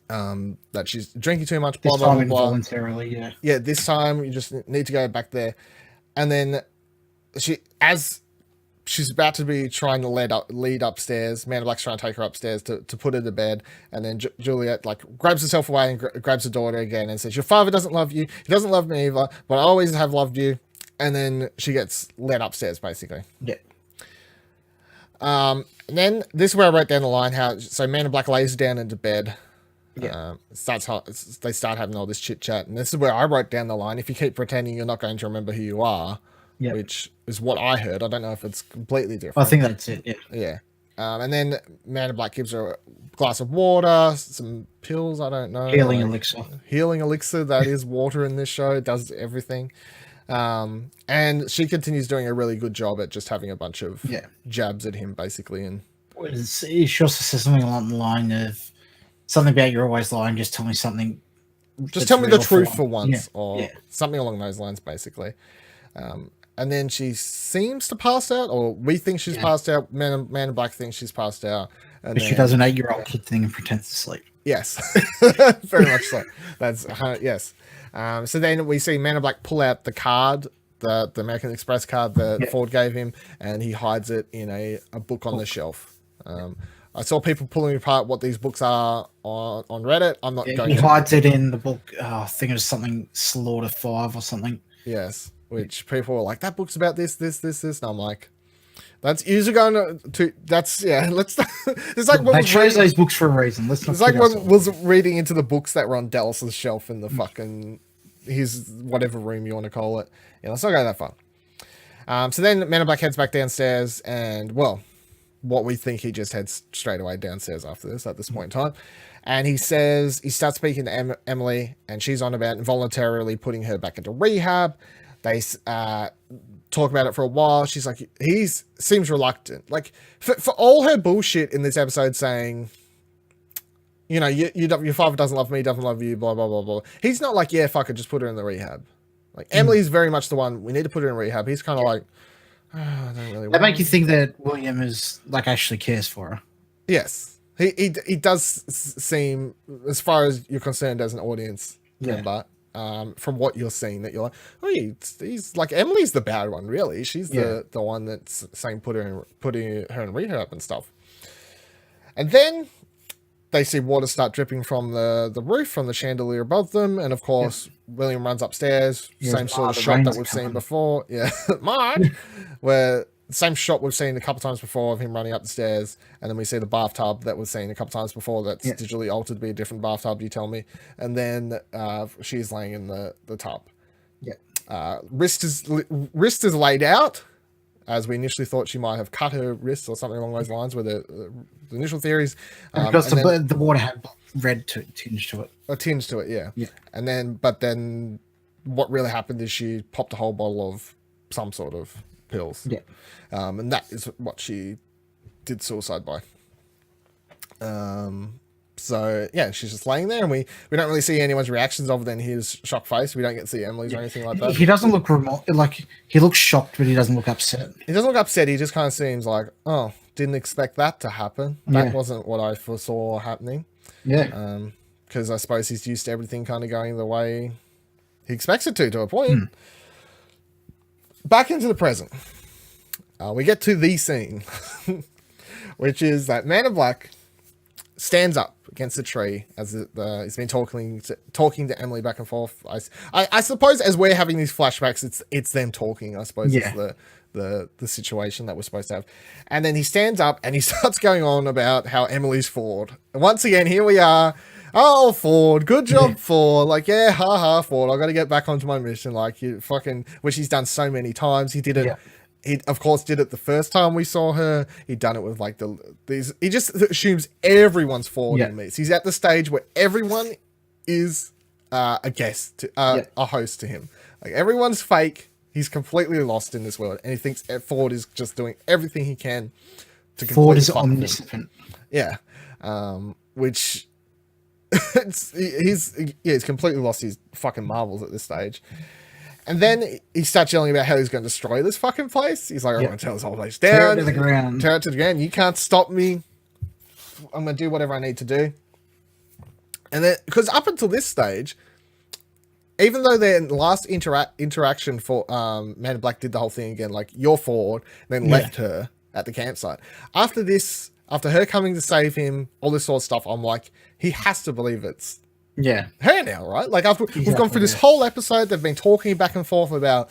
That she's drinking too much, blah, blah, blah, blah. Involuntarily, this time you just need to go back there. And then as she's about to be trying to lead upstairs, Man in Black's trying to take her upstairs to put her to bed, and then Juliet like grabs herself away and grabs her daughter again and says, your father doesn't love you, he doesn't love me either, but I always have loved you. And then she gets led upstairs, basically. And then this is where I wrote down the line, so Man in Black lays down into bed, Yeah. They start having all this chit chat, and this is where I wrote down the line: "If you keep pretending you're not going to remember who you are," Yeah. which is what I heard. I don't know if it's completely different. I think that's it. Yeah. Yeah. And then Man in Black gives her a glass of water, some pills, I don't know. Healing elixir. Healing elixir, that is water in this show. It does everything. And she continues doing a really good job at just having a bunch of jabs at him, basically. And she also says something along the line of something about you're always lying, just tell me something. Just tell me the truth for once, Yeah. or something along those lines, basically. And then she seems to pass out, or we think she's passed out. Man in Black thinks she's passed out. And she does an 8-year-old kid thing and pretends to sleep. Yes, very much so. That's yes. So then we see Man in Black pull out the card, the American Express card that Ford gave him, and he hides it in a book on the shelf. I saw people pulling apart what these books are on Reddit. I'm not going. He hides it in the book. I think it was something Slaughter 5 or something. Yes. Which people were like, that book's about this. And I'm like, that's usually going to that's, let's, it's like, they chose those books for a reason. Let's not it's like what was reading into the books that were on Delos' shelf in the fucking, his whatever room you want to call it. Yeah, let's not go that far. So then Man in Black heads back downstairs, and, well, what we think he just heads straight away downstairs after this, at this point in time. And he starts speaking to Emily, and she's on about involuntarily putting her back into rehab. They talk about it for a while. She's like, seems reluctant. Like, for all her bullshit in this episode saying, you know, your father doesn't love me, doesn't love you, blah, blah, blah, blah. He's not like, yeah, fuck it, just put her in the rehab. Like, Emily's very much the one, we need to put her in rehab. He's kind of like, oh, I don't really want They make you think that William is, like, actually cares for her. Yes. He does seem, as far as you're concerned as an audience member, from what you're seeing, that you're like, oh, he's like, Emily's the bad one, really. She's the one that's saying putting her in rehab and stuff. And then they see water start dripping from the roof, from the chandelier above them, and of course William runs upstairs. Same sort of shot that we've seen before. Yeah, Mark, where same shot we've seen a couple times before of him running up the stairs, and then we see the bathtub that we've seen a couple times before that's digitally altered to be a different bathtub, you tell me. And then she's laying in the tub. Wrist is laid out, as we initially thought she might have cut her wrist or something along those lines, were the initial theories. Because the water had red tinge to it. A tinge to it, yeah. And then, but then what really happened is she popped a whole bottle of some sort of pills. And that is what she did suicide by. So yeah, she's just laying there, and we don't really see anyone's reactions other than his shocked face. We don't get to see Emily's or anything like that. He doesn't look like, he looks shocked, but he doesn't look upset. He doesn't look upset. He just kind of seems like, oh, didn't expect that to happen. That wasn't what I foresaw happening. Because I suppose he's used to everything kind of going the way he expects it to a point. Back into the present. We get to the scene, which is that Man in Black stands up against the tree as he's been talking to Emily back and forth. I suppose as we're having these flashbacks, it's them talking. I suppose is the situation that we're supposed to have. And then he stands up and he starts going on about how Emily's Ford. And once again, here we are. Oh, Ford, good job, Ford. Like, yeah, haha, Ford. I got to get back onto my mission. Like, you fucking, which he's done so many times. He did it. He, of course, did it the first time we saw her. He'd done it with like he just assumes everyone's Ford in this. He's at the stage where everyone is a guest, a host to him. Like, everyone's fake. He's completely lost in this world, and he thinks Ford is just doing everything he can to Ford is omniscient. Yeah, which he's completely lost his fucking marbles at this stage. And then he starts yelling about how he's going to destroy this fucking place. He's like, I'm going to tear this whole place down. Tear it to the ground. Tear it to the ground. You can't stop me. I'm going to do whatever I need to do. And then, because up until this stage, even though their last interaction for Man in Black did the whole thing again, like, you're Ford, and then left her at the campsite. After this, after her coming to save him, all this sort of stuff, I'm like, he has to believe it's her now, right? Like, after we've gone through this whole episode, they've been talking back and forth about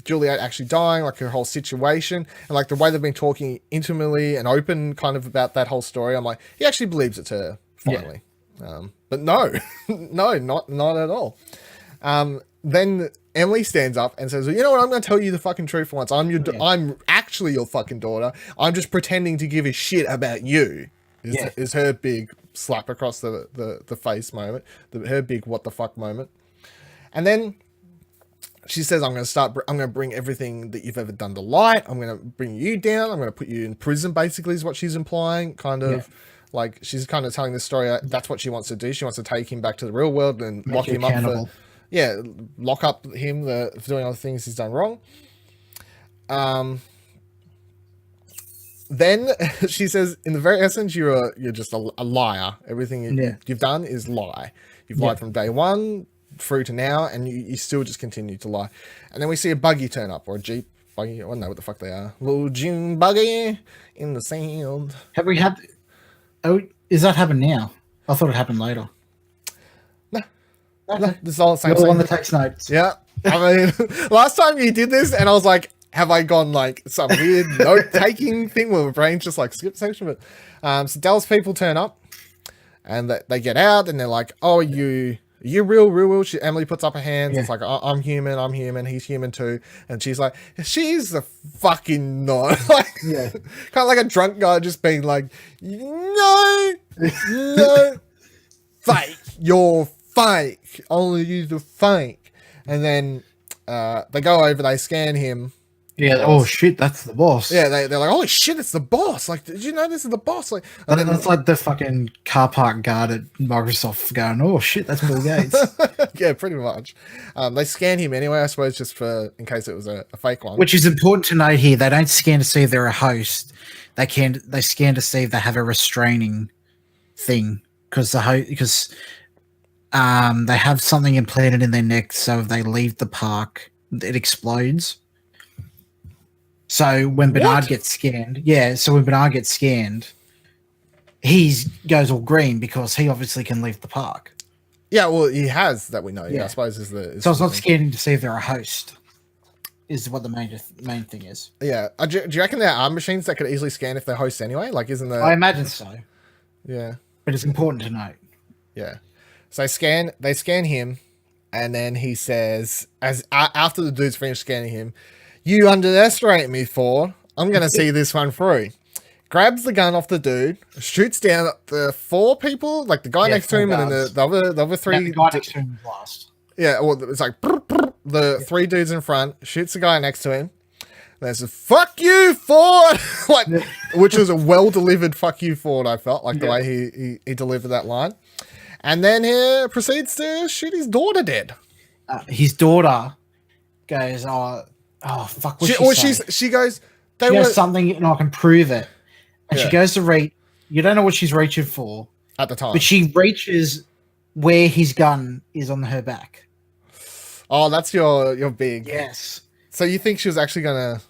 Juliet actually dying, like her whole situation, and like the way they've been talking intimately and open kind of about that whole story. I'm like, he actually believes it's her finally. But no, no, not at all. Then Emily stands up and says, well, you know what, I'm going to tell you the fucking truth for once. I'm actually your fucking daughter. I'm just pretending to give a shit about you. Is her big slap across the face moment. Her big what the fuck moment. And then she says, I'm going to bring everything that you've ever done to light. I'm going to bring you down. I'm going to put you in prison, basically, is what she's implying. Kind of like she's kind of telling the story. That's what she wants to do. She wants to take him back to the real world and lock him up for, lock up him for doing all the things he's done wrong. Then she says, in the very essence, you're just a liar. Everything you've done is lie. You've lied from day one through to now, and you still just continue to lie. And then we see a buggy turn up, or a Jeep buggy. I don't know what the fuck they are. Little June buggy in the sand. Have we had... Oh, is that happened now? I thought it happened later. No, this is all the same. You're the one that takes notes. Yeah. I mean, last time you did this, and I was like, have I gone like some weird note-taking thing where my brain just like skip section? But so Delos people turn up, and they get out, and they're like, "Oh, are you real?" Emily puts up her hands. It's like, I'm human. He's human too. And she's like, she's the fucking not. Like, kind of like a drunk guy just being like, no, fake. You're fake. Only you the fake. And then they go over, they scan him. Yeah. Oh shit, that's the boss. Yeah, they're like, holy shit, it's the boss. Like, did you know this is the boss? Like, and then it's like the fucking car park guard at Microsoft going, oh shit, that's Bill Gates. Yeah, pretty much. They scan him anyway, I suppose, just in case it was a fake one. Which is important to note here. They don't scan to see if they're a host. They scan to see if they have a restraining thing because they have something implanted in their neck, so if they leave the park, it explodes. So when Bernard gets scanned, he goes all green because he obviously can leave the park. Yeah, well, he has that we know. Yeah, I suppose so it's not scanning to see if they're a host. Is what the main thing is. Yeah, do you reckon there are machines that could easily scan if they're hosts anyway? Like, isn't there? I imagine so. Yeah, but it's important to note. Yeah, so they scan him, and then he says, after the dude's finished scanning him, "You underestimate me, Ford. I'm going to see this one through." Grabs the gun off the dude, shoots down the 4 people, like the guy next to him, and then the other 3. The guy next to him was last. Yeah, well, it's like the 3 dudes in front, shoots the guy next to him. They says, "Fuck you, Ford!" Which was a well-delivered "fuck you, Ford," I felt, like the way he delivered that line. And then he proceeds to shoot his daughter dead. His daughter goes, oh fuck, she goes, she has something and I can prove it. And she goes to reach. You don't know what she's reaching for at the time, but she reaches where his gun is on her back. Oh, that's your big. Yes. So you think she was actually gonna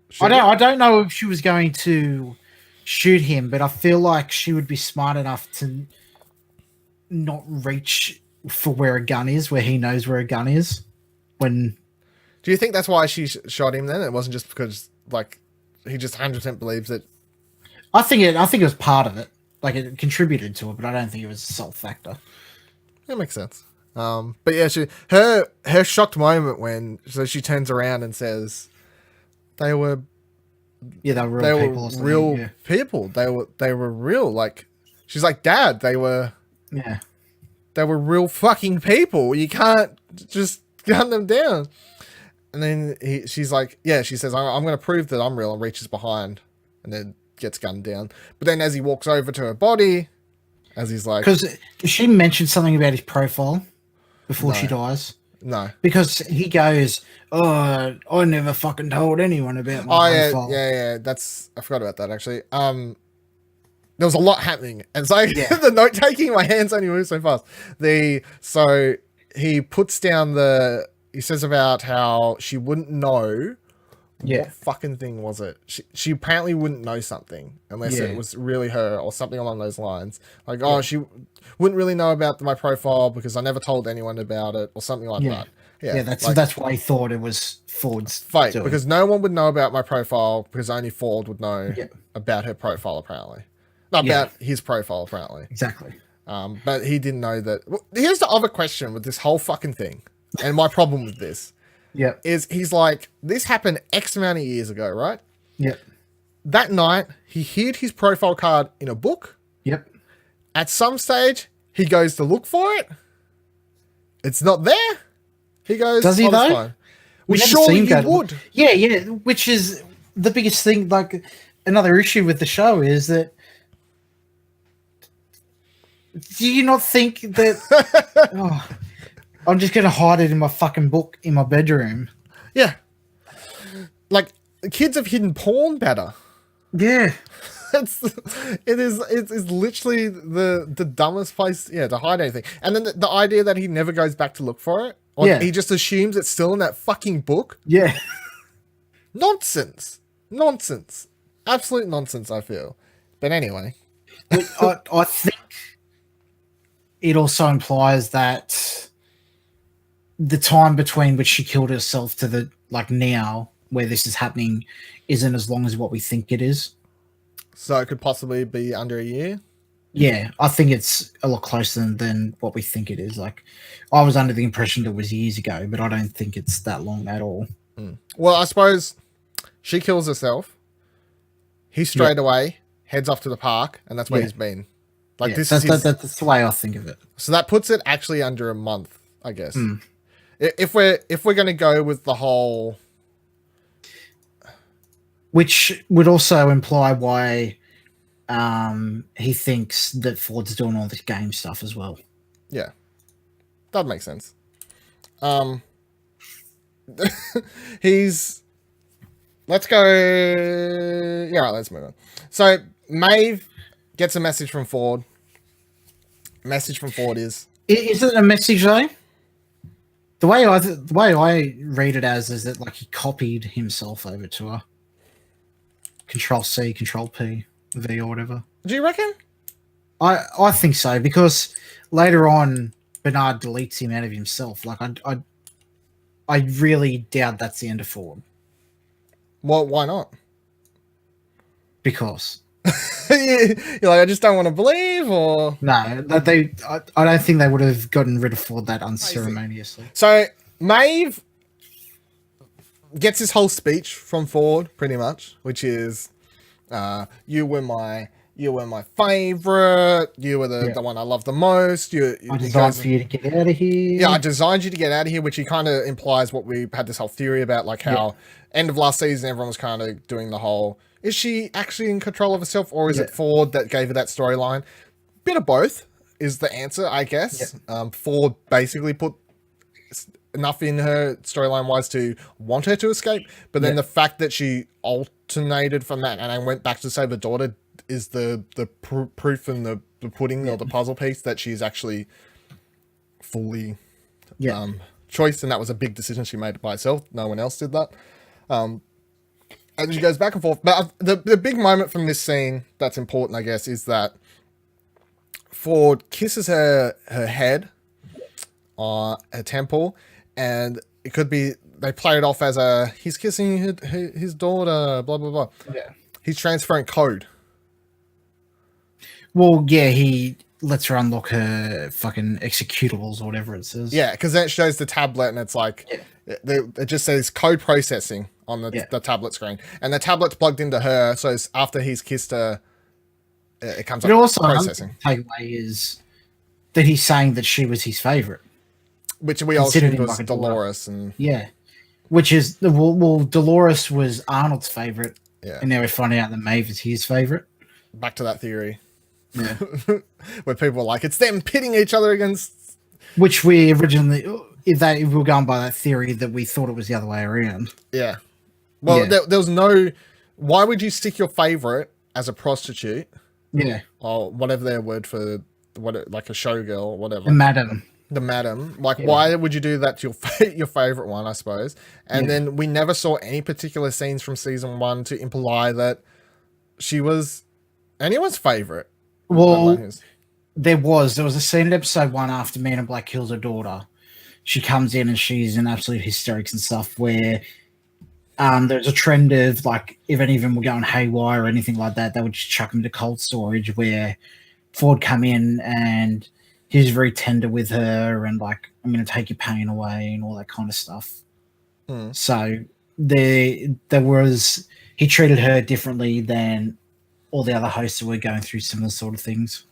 shoot I don't know if she was going to shoot him, but I feel like she would be smart enough to not reach for where a gun is, where he knows where a gun is. When do you think that's why she shot him then? It wasn't just because like he just 100% believes it. I think it was part of it. Like it contributed to it, but I don't think it was a sole factor. That makes sense. But yeah, her shocked moment when she turns around and says, "They were real people. They were real." Like she's like, "Dad, they were real fucking people. You can't just gun them down." And then she's like, she says, "I'm going to prove that I'm real," and reaches behind and then gets gunned down. But then as he walks over to her body, as he's like... Because she mentioned something about his profile before she dies. No. Because he goes, "Oh, I never fucking told anyone about my profile." Yeah. I forgot about that, actually. There was a lot happening. And so the note-taking, my hands only move so fast. So he puts down he says about how she wouldn't know. What fucking thing was it? She apparently wouldn't know something unless it was really her or something along those lines. Like, she wouldn't really know about my profile because I never told anyone about it or something like that. Yeah, that's why he thought it was Ford's fake doing. Because no one would know about my profile because only Ford would know about her profile apparently. Not about his profile apparently. Exactly. But he didn't know that. Well, here's the other question with this whole fucking thing, and my problem with this Yep. is he's like, this happened X amount of years ago, right? Yep. That night, he hid his profile card in a book. Yep. At some stage, he goes to look for it. It's not there. He goes, Does he "Oh, that's though? fine." We Well, never surely seen he that. would. Yeah, yeah. Which is the biggest thing. Like another issue with the show is that. Do you not think that? Oh, I'm just gonna hide it in my fucking book in my bedroom. Yeah. Like, kids have hidden porn better. Yeah. It's literally the dumbest place, to hide anything. And then the idea that he never goes back to look for it, or Yeah. he just assumes it's still in that fucking book. Yeah. Nonsense, absolute nonsense. I feel, but anyway, I think it also implies that the time between which she killed herself to the now where this is happening isn't as long as what we think it is. so it could possibly be under a year. Yeah, I think it's a lot closer than what we think it is. Like, I was under the impression that it was years ago, but I don't think it's that long at all. Well, I suppose she kills herself. He straight away heads off to the park, and that's where he's been. Like, Yeah, this is that's the way I think of it. so that puts it actually under a month, I guess. If we're gonna go with the whole, Which would also imply why he thinks that Ford's doing all this game stuff as well. yeah, that makes sense. He's. Let's go. Yeah, right, let's move on. So Maeve gets a message from Ford. Message from Ford is it a message though? The way I read it as is that he copied himself over to her. Control C, Control P, V or whatever. Do you reckon? I think so, because later on Bernard deletes him out of himself. I really doubt that's the end of Ford. Well, why not? Because You're like, I just don't want to believe, or no, I don't think they would have gotten rid of Ford that unceremoniously. so Maeve gets this whole speech from Ford, pretty much, which is, "You were my favorite. You were the one I loved the most. I designed for you to get out of here. Yeah, I designed you to get out of here," which he kind of implies what we had this whole theory about, like how end of last season everyone was kind of doing the whole, is she actually in control of herself, or is it Ford that gave her that storyline? Bit of both is the answer, I guess. Ford basically put enough in her storyline wise to want her to escape, but then the fact that she alternated from that and then went back to save her daughter is the proof and the pudding or the puzzle piece that she's actually fully choice, and that was a big decision she made by herself. No one else did that. And she goes back and forth. But the big moment from this scene that's important, I guess, is that Ford kisses her head, her temple, and it could be they play it off as he's kissing his daughter, blah blah blah. Yeah. He's transferring code. Well, yeah, he lets her unlock her fucking executables or whatever it says. Yeah, because then it shows the tablet and it's like it just says code processing on the tablet screen, and the tablet's plugged into her. So after he's kissed her, it comes up also processing. Takeaway is that he's saying that she was his favorite, which we all assumed was Dolores, and which is well, Dolores was Arnold's favorite, and now we're finding out that Maeve is his favorite. Back to that theory, where people were like, it's them pitting each other against. Which we originally, if we were going by that theory, that we thought it was the other way around. Yeah. Well, there was no. Why would you stick your favorite as a prostitute? Yeah. Or whatever their word for like a showgirl or whatever. The madam. Like, why would you do that to your favorite one? I suppose. And then we never saw any particular scenes from season 1 to imply that she was anyone's favorite. Well, there was a scene in episode 1 after Man in Black kills her daughter. She comes in and she's in absolute hysterics and stuff, where there's a trend of, like, if any of them were going haywire or anything like that, they would just chuck them to cold storage, where Ford come in and he was very tender with her and like, I'm going to take your pain away and all that kind of stuff. So he treated her differently than all the other hosts that were going through similar sort of things.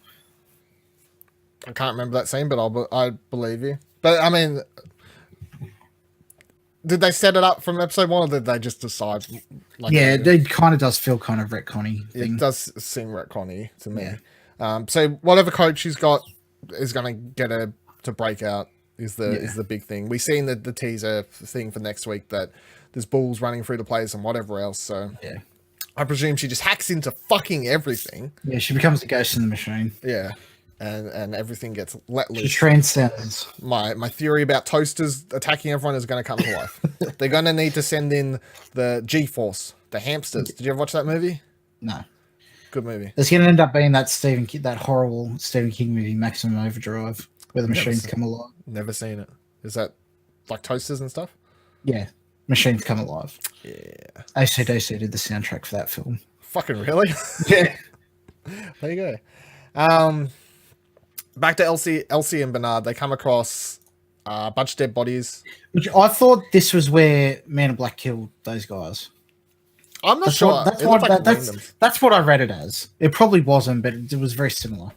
I can't remember that scene, but I believe you. But I mean, did they set it up from episode 1, or did they just decide? Like, it kind of does feel kind of retconny thing. It does seem retconny to me. So whatever code she's got is going to get her to break out. Is the big thing. We've seen the teaser thing for next week that there's bulls running through the place and whatever else. So I presume she just hacks into fucking everything. Yeah, she becomes a ghost in the machine. Yeah. And everything gets let loose. She transcends. My theory about toasters attacking everyone is going to come to life. They're going to need to send in the G-Force, the hamsters. Did you ever watch that movie? No. Good movie. It's going to end up being that horrible Stephen King movie, Maximum Overdrive, where the machines come alive. Never seen it. Is that like toasters and stuff? Yeah. Machines come alive. Yeah. AC/DC did the soundtrack for that film. Fucking really? Yeah. There you go. Back to Elsie and Bernard. They come across a bunch of dead bodies. Which I thought this was where Man in Black killed those guys. I'm not sure. That's what I read it as. It probably wasn't, but it was very similar.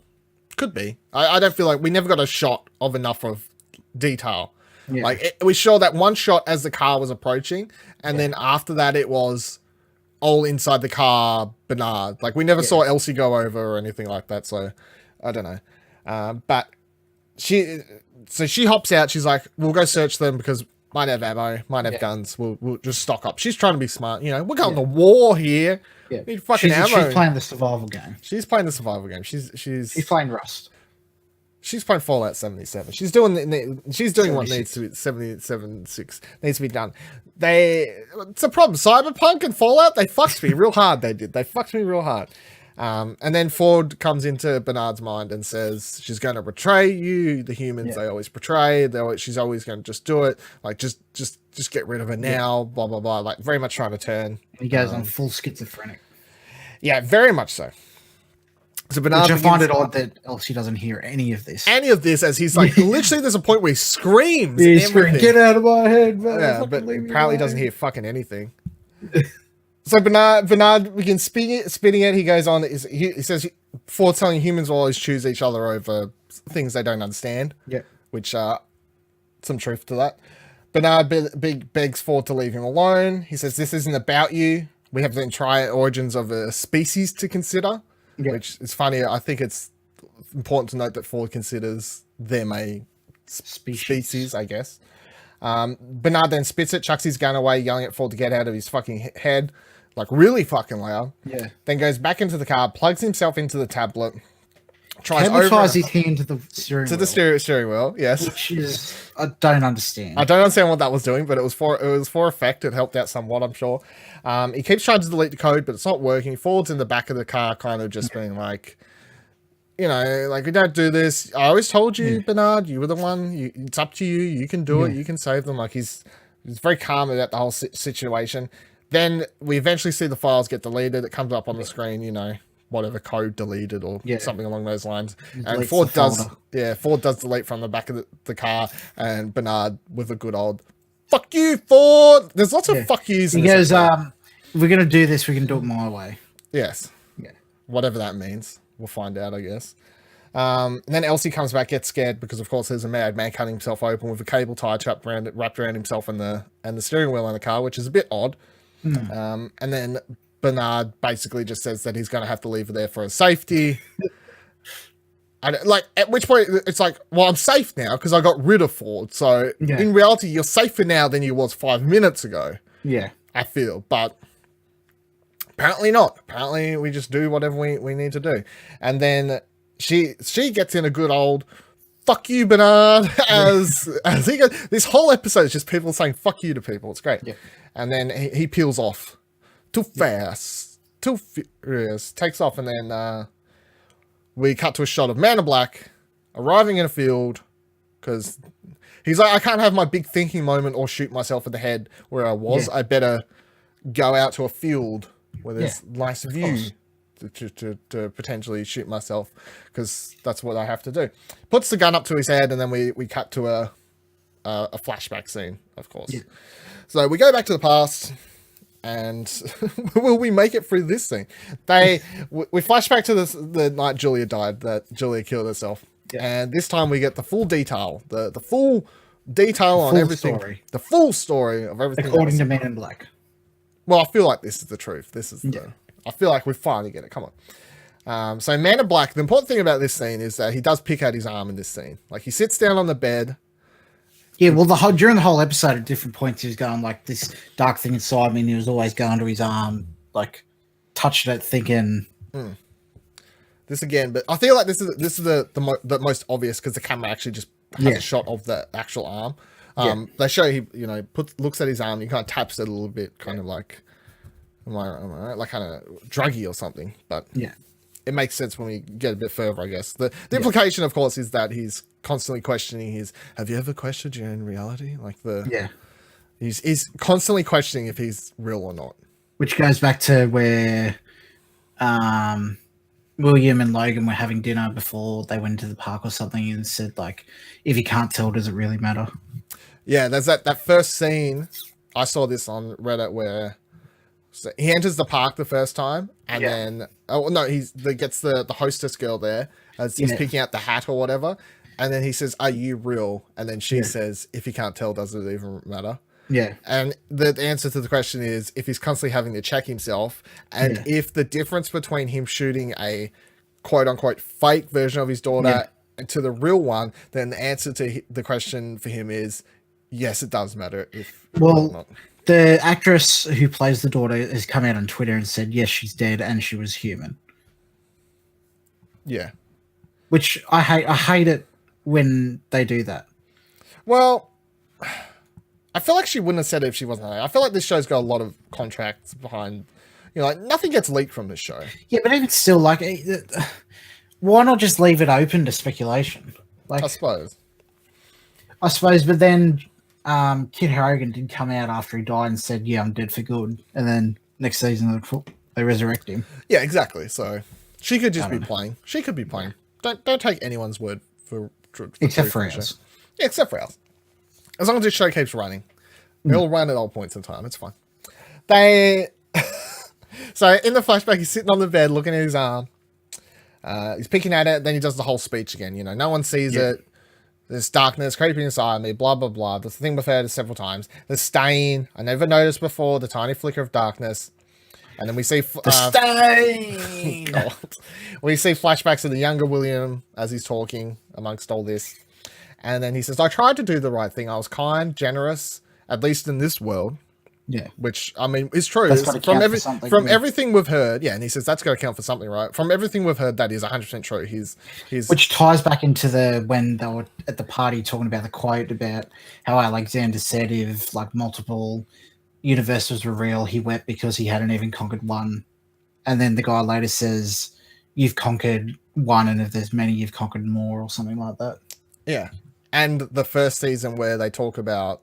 Could be. I don't feel like we never got a shot of enough of detail. Yeah. Like we saw that one shot as the car was approaching, and then after that it was all inside the car, Bernard. Like we never saw Elsie go over or anything like that. So I don't know. But she hops out. She's like, we'll go search them because might have ammo, might have guns. We'll just stock up. She's trying to be smart. You know, we're going to war here. Yeah. Need fucking ammo. She's playing the survival game. She's playing the survival game. She's playing Rust. She's playing Fallout 77. She's doing what needs to be 77.6 needs to be done. It's a problem. Cyberpunk and Fallout, they fucked me real hard. They did. They fucked me real hard. And then Ford comes into Bernard's mind and says she's going to betray you. The humans they always betray. She's always going to just do it. Like just get rid of her now. Blah blah blah. Like very much trying to turn. He goes on full schizophrenic. Yeah, very much so. So Bernard, which I find it odd that Elsie doesn't hear any of this. As he's like, literally, there's a point where he screams. He screams, "Get out of my head!" Man. Yeah, but apparently doesn't hear fucking anything. So Bernard begins spinning it. He goes on. He says, "For telling humans will always choose each other over things they don't understand." Yeah, which some truth to that. Bernard begs Ford to leave him alone. He says, "This isn't about you. We have the entire origins of a species to consider." Yeah. Which is funny. I think it's important to note that Ford considers them a species, I guess. Bernard then spits it, chucks his gun away, yelling at Ford to get out of his fucking head, like really fucking loud. Yeah. Then goes back into the car, plugs himself into the tablet, tries his hand to the steering wheel. To the steering wheel, yes. Which is, I don't understand. I don't understand what that was doing, but it was for effect. It helped out somewhat, I'm sure. He keeps trying to delete the code, but it's not working. Ford's in the back of the car, kind of just being like, you know, like, we don't do this. I always told you, Bernard, you were the one. It's up to you. You can do it. You can save them. Like, he's very calm about the whole situation. Then we eventually see the files get deleted. It comes up on the screen, you know, whatever code deleted or something along those lines. And Ford does delete from the back of the car, and Bernard with a good old fuck you, Ford. There's lots of fuck yous. He goes, we're gonna do this, we can do it my way. Yes. Yeah. Whatever that means. We'll find out, I guess. And then Elsie comes back, gets scared because of course there's a madman cutting himself open with a cable tie wrapped around himself and the steering wheel in the car, which is a bit odd. And then Bernard basically just says that he's going to have to leave her there for her safety. And like, at which point it's like, well, I'm safe now because I got rid of Ford. So in reality, you're safer now than you was 5 minutes ago. Yeah, I feel, but apparently not. Apparently we just do whatever we need to do. And then she gets in a good old fuck you, Bernard, as he goes. This whole episode is just people saying fuck you to people. It's great. Yeah. And then he peels off too fast, too furious, takes off, and then we cut to a shot of Man in Black arriving in a field because he's like, I can't have my big thinking moment or shoot myself in the head where I was. I better go out to a field where there's nice view. to potentially shoot myself, because that's what I have to do. Puts the gun up to his head, and then we cut to a flashback scene, of course. Yeah. So we go back to the past, and will we make it through this scene? We flash back to the night Julia died, that Julia killed herself. Yeah. And this time we get the full detail, the full detail on everything. Story. The full story of everything. According to Men in Black. Well, I feel like this is the truth. I feel like we finally get it. Come on. So Man in Black, the important thing about this scene is that he does pick out his arm in this scene. Like, he sits down on the bed. Yeah, well, during the whole episode, at different points, he was going like this dark thing inside me, and he was always going to his arm, like touching it, thinking. This again, but I feel like this is the most obvious, because the camera actually just has a shot of the actual arm. They show he looks at his arm, he kind of taps it a little bit, kind of like, am I right? Like kind of druggy or something. But Yeah. it makes sense when we get a bit further, I guess. The implication, of course, is that he's constantly questioning his. Have you ever questioned your own reality? Like he's constantly questioning if he's real or not. Which goes back to where William and Logan were having dinner before they went to the park or something, and said, like, if you can't tell, does it really matter? Yeah, there's that first scene. I saw this on Reddit where he enters the park the first time, and then he gets the hostess girl there as he's picking out the hat or whatever, and then he says, "Are you real?" And then she says, "If you can't tell, does it even matter?" Yeah. And the answer to the question is, if he's constantly having to check himself, and if the difference between him shooting a quote unquote fake version of his daughter to the real one, then the answer to the question for him is, yes, it does matter. The actress who plays the daughter has come out on Twitter and said, yes, she's dead and she was human. Yeah. Which I hate. I hate it when they do that. Well, I feel like she wouldn't have said it if she wasn't. I feel like this show's got a lot of contracts behind. Like, nothing gets leaked from this show. Yeah, but even still, like, why not just leave it open to speculation? Like, I suppose, but then Kid Harrigan did come out after he died and said, "Yeah, I'm dead for good," and then next season they resurrect him. Yeah, exactly. So she could just be playing. She could be playing. Don't take anyone's word for except for ours. Yeah, except for ours. As long as this show keeps running, it'll run at all points in time. It's fine. So in the flashback, he's sitting on the bed looking at his arm. He's picking at it. Then he does the whole speech again. No one sees it. There's darkness creeping inside me. Blah blah blah. That's the thing we've heard several times. The stain. I never noticed before. The tiny flicker of darkness. And then we see the stain. We see flashbacks of the younger William as he's talking amongst all this. And then he says, "I tried to do the right thing. I was kind, generous, at least in this world." Yeah, which I mean is true. From everything we've heard, and he says that's got to count for something, right? From everything we've heard, that is 100% true. He's which ties back into when they were at the party talking about the quote about how Alexander said if like multiple universes were real, he wept because he hadn't even conquered one, and then the guy later says, "You've conquered one, and if there's many, you've conquered more," or something like that. Yeah, and the first season where they talk about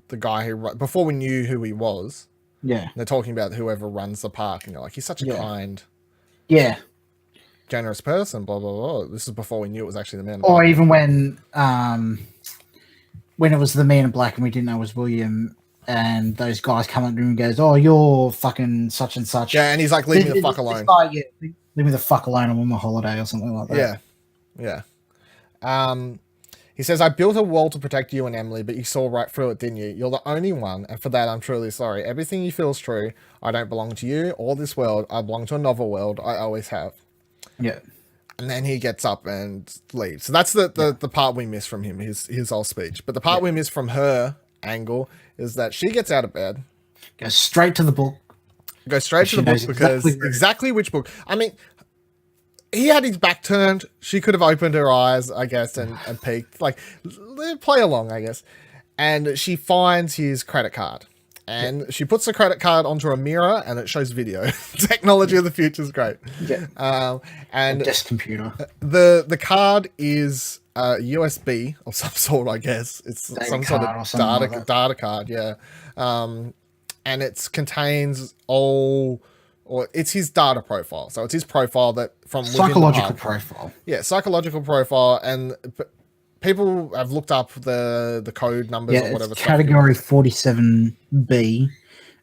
the guy who before we knew who he was, they're talking about whoever runs the park, and you're like, he's such a kind, generous person. Blah blah blah. This is before we knew it was actually the man. Or even when it was the Man in Black and we didn't know it was William, and those guys come up to him and goes, "Oh, you're fucking such and such." Yeah, and he's like, "Leave me the fuck alone." Leave me the fuck alone. I'm on my holiday or something like that. Yeah. He says, "I built a wall to protect you and Emily, but you saw right through it, didn't you? You're the only one, and for that I'm truly sorry. Everything you feel is true. I don't belong to you or this world. I belong to a novel world. I always have." Yeah. And then he gets up and leaves. So that's the part we miss from him, his whole speech. But the part we miss from her angle is that she gets out of bed. Goes straight to the book. Because exactly which book. I mean, he had his back turned. She could have opened her eyes, I guess, and peeked. Like, play along, I guess. And she finds his credit card. And she puts the credit card onto a mirror, and it shows video. Technology of the future is great. Yeah. And a desk computer. The card is USB of some sort, I guess. It's some sort of data card, yeah. And it contains all or it's his data profile. So it's his profile that from within Psychological the park. profile. Yeah, psychological profile, and people have looked up the code numbers or whatever. It's category 47B,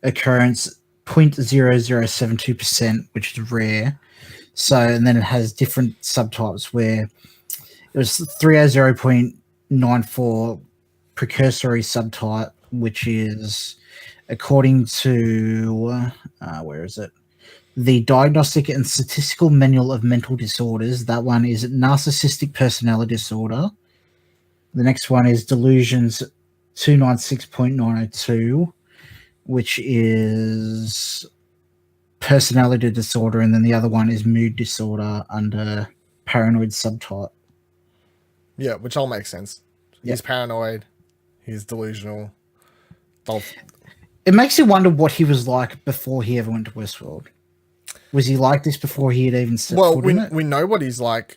occurrence 0.0072%, which is rare. So, and then it has different subtypes where it was 380.94 precursory subtype, which is according to where is it? The Diagnostic and Statistical Manual of Mental Disorders. That one is narcissistic personality disorder. The next one is delusions 296.902, which is personality disorder, and then the other one is mood disorder under paranoid subtype. Yeah, which all makes sense. He's paranoid. He's delusional. It makes you wonder what he was like before he ever went to Westworld. Was he like this before he had even set foot in it? We know what he's like.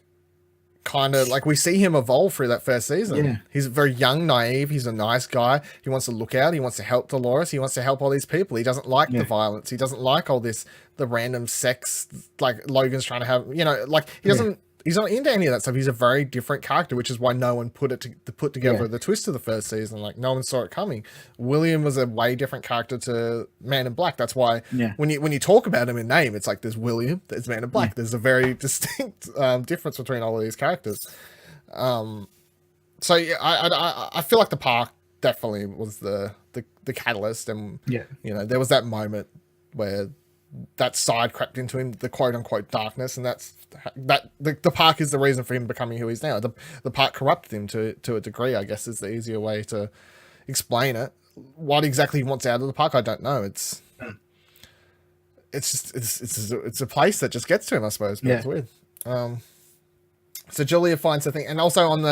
Kind of like we see him evolve through that first season. Yeah. He's very young, naive. He's a nice guy. He wants to look out. He wants to help Dolores. He wants to help all these people. He doesn't like the violence. He doesn't like all this, the random sex, like Logan's trying to have, like he doesn't, he's not into any of that stuff. He's a very different character, which is why no one put together the twist of the first season. Like no one saw it coming. William was a way different character to Man in Black. That's why when you talk about him in name, it's like there's William, there's Man in Black. There's a very distinct difference between all of these characters. So yeah, I feel like the park definitely was the catalyst, and there was that moment where that side crept into him, the quote unquote darkness, and the park is the reason for him becoming who he's now. The park corrupted him to a degree, I guess, is the easier way to explain it. What exactly he wants out of the park, I don't know. It's a place that just gets to him, I suppose. But it's weird. So Julia finds the thing, and also on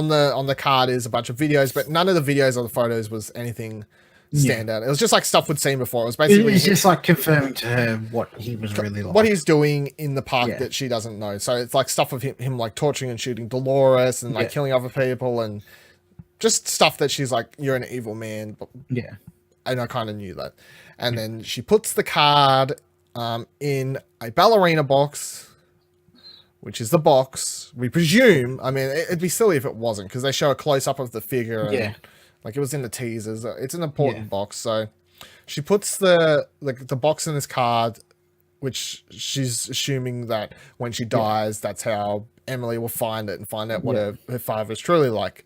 the card is a bunch of videos, but none of the videos or the photos was anything stand out. It was just like stuff we'd seen before. It was basically just like confirming to her what he was really like, what he's doing in the park that she doesn't know. So it's like stuff of him like torturing and shooting Dolores and like killing other people, and just stuff that she's like, you're an evil man. But, and I kind of knew that. And then she puts the card in a ballerina box, which is the box we presume. I mean, it'd be silly if it wasn't, because they show a close up of the figure. And, like it was in the teasers. It's an important box. So she puts the box in this card, which she's assuming that when she dies, that's how Emily will find it and find out what her father is truly like.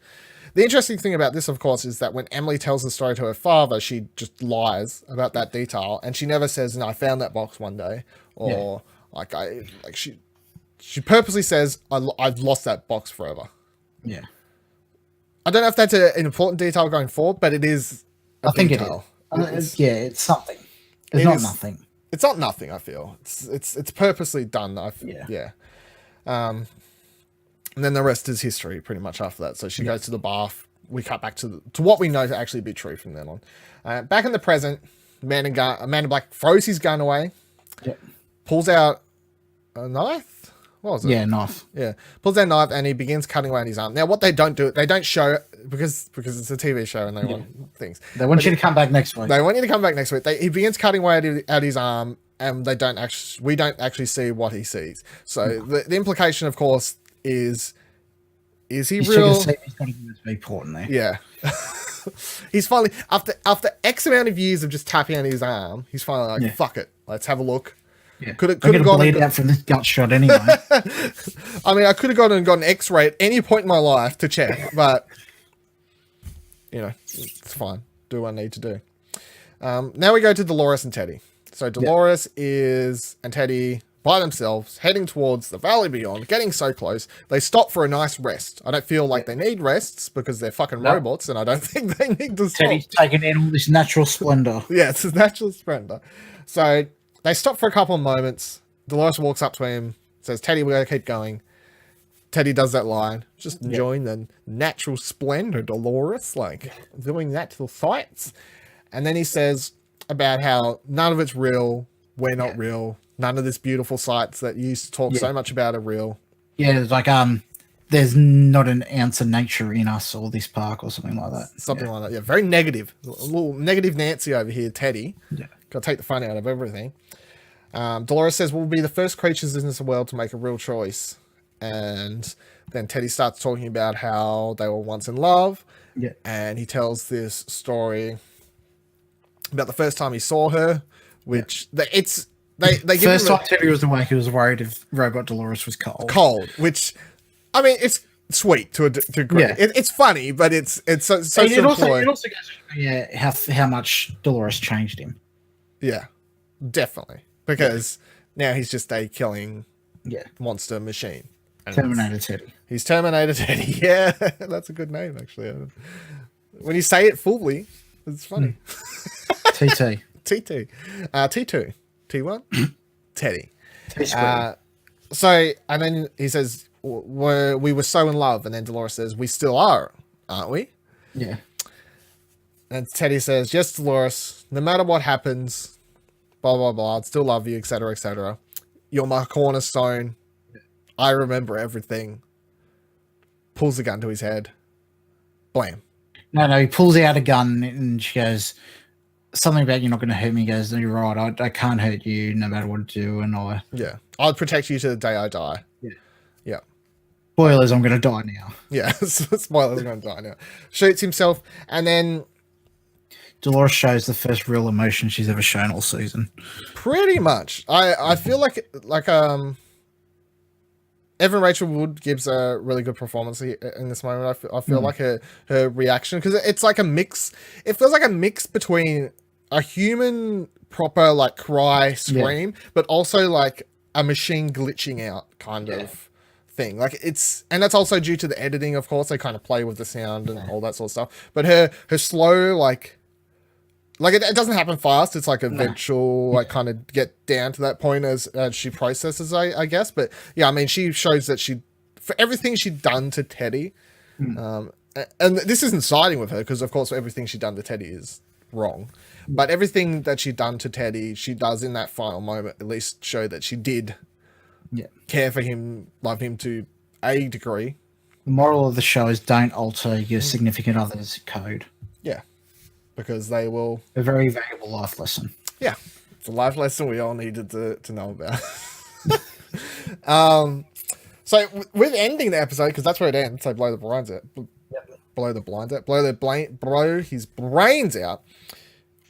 The interesting thing about this, of course, is that when Emily tells the story to her father, she just lies about that detail, and she never says, "No, I found that box one day," or she purposely says, "I've lost that box forever." Yeah. I don't know if that's an important detail going forward, but it is. I think detail. It is. It's something. It's not nothing. It's not nothing. I feel it's purposely done. And then the rest is history, pretty much after that. So she goes to the bath. We cut back to what we know to actually be true from then on. Back in the present, Man in Black throws his gun away. Pulls out a knife. What was it? Yeah, knife. Yeah, pulls out a knife and he begins cutting away his arm. Now, what they don't show, because it's a TV show and they want things. They want you to come back next week. They want you to come back next week. He begins cutting away at his arm, and we don't actually see what he sees. So the implication, of course, is he real? He's got a USB port in there. Yeah. He's finally, after X amount of years of just tapping on his arm, he's finally like, fuck it, let's have a look. Yeah. Could have gone bleed out from this gut shot anyway. I mean, I could have gone and got an X-ray at any point in my life to check, but it's fine. Do what I need to do. Now we go to Dolores and Teddy. So Dolores and Teddy by themselves heading towards the valley beyond, getting so close. They stop for a nice rest. I don't feel like they need rests because they're fucking robots, and I don't think they need to stop. Teddy's taking in all this natural splendor. Yeah, it's natural splendor. So they stop for a couple of moments. Dolores walks up to him, says, "Teddy, we're going to keep going." Teddy does that line, just enjoying the natural splendor, Dolores, like doing natural sights. And then he says about how none of it's real, we're not real, none of this beautiful sights that you used to talk so much about are real. Yeah, it's like there's not an ounce of nature in us or this park or something like that. Something like that. Yeah, very negative. A little negative Nancy over here, Teddy. Yeah. Got to take the fun out of everything. Dolores says, we'll be the first creatures in this world to make a real choice. And then Teddy starts talking about how they were once in love. Yeah. And he tells this story about the first time he saw her, which they give First him time Teddy was awake, he was worried if Robot Dolores was cold. which, I mean, it's sweet to a degree. Yeah. It's funny, but it's so And it also employ. goes how much Dolores changed him. Yeah, definitely. Because now he's just a killing monster machine. Terminator Teddy. He's Terminator Teddy. Yeah, that's a good name, actually. When you say it fully, it's funny. TT. T2. T2. T1? Teddy. T-squared. So, and then he says, we were so in love. And then Dolores says, we still are, aren't we? Yeah. And Teddy says, yes, Dolores, no matter what happens, blah, blah, blah, I'd still love you, etc., etc. You're my cornerstone. I remember everything. Pulls the gun to his head. Blam. No, he pulls out a gun and she goes, something about you're not going to hurt me. He goes, no, you're right. I can't hurt you no matter what I do. And I'll protect you to the day I die. Yeah. Spoilers, I'm going to die now. Yeah, spoilers, I'm going to die now. Shoots himself, and then Dolores shows the first real emotion she's ever shown all season. Pretty much. I feel like Evan Rachel Wood gives a really good performance in this moment. I feel like her reaction, because it's like a mix. It feels like a mix between a human proper like cry scream, but also like a machine glitching out kind of thing. Like and that's also due to the editing, of course. They kind of play with the sound and all that sort of stuff. But her slow like it doesn't happen fast. It's like eventual, like kind of get down to that point as she processes, I guess. But yeah, I mean, she shows that for everything she'd done to Teddy, and this isn't siding with her because, of course, everything she'd done to Teddy is wrong. But everything that she'd done to Teddy, she does in that final moment at least show that she did care for him, love him to a degree. The moral of the show is don't alter your significant other's code. Yeah. Because they will... A very valuable life lesson. Yeah. It's a life lesson we all needed to know about. So with ending the episode, because that's where it ends, so blow the blinds out. Blow the blinds out. Blow his brains out.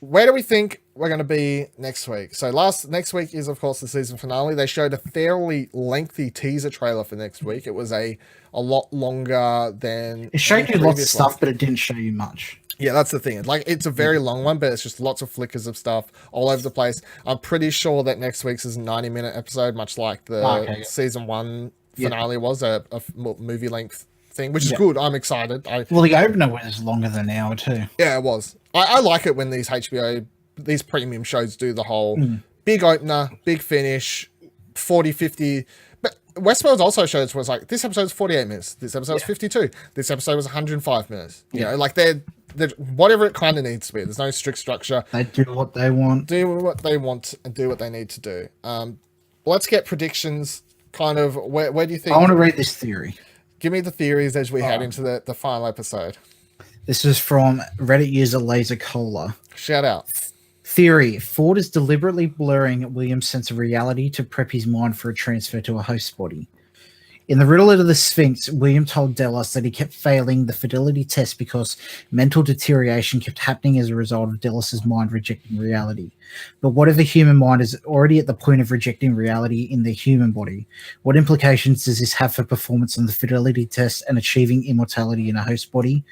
Where do we think we're going to be next week? So next week is, of course, the season finale. They showed a fairly lengthy teaser trailer for next week. It was a lot longer than... It showed you lots of stuff, but it didn't show you much. Yeah, that's the thing. Like, it's a very long one, but it's just lots of flickers of stuff all over the place. I'm pretty sure that next week's is a 90-minute episode, much like the season 1 finale was, a movie length thing, which is good. I'm excited. Well, the opener was longer than an hour too. Yeah, it was. I like it when these these premium shows do the whole big opener, big finish, 40, 50... But Westworld also shows was like, this episode's 48 minutes, this episode's 52, this episode was 105 minutes. You know, like they're whatever it kind of needs to be. There's no strict structure. They do what they want. Do what they want and do what they need to do. Let's get predictions. Kind of, where do you think... I want to read this theory. Give me the theories as we head into the final episode. This is from Reddit user Laser Cola. Shout out. Theory: Ford is deliberately blurring William's sense of reality to prep his mind for a transfer to a host body. In the riddle of the Sphinx, William told Delos that he kept failing the fidelity test because mental deterioration kept happening as a result of Delos's mind rejecting reality. But what if the human mind is already at the point of rejecting reality in the human body? What implications does this have for performance on the fidelity test and achieving immortality in a host body?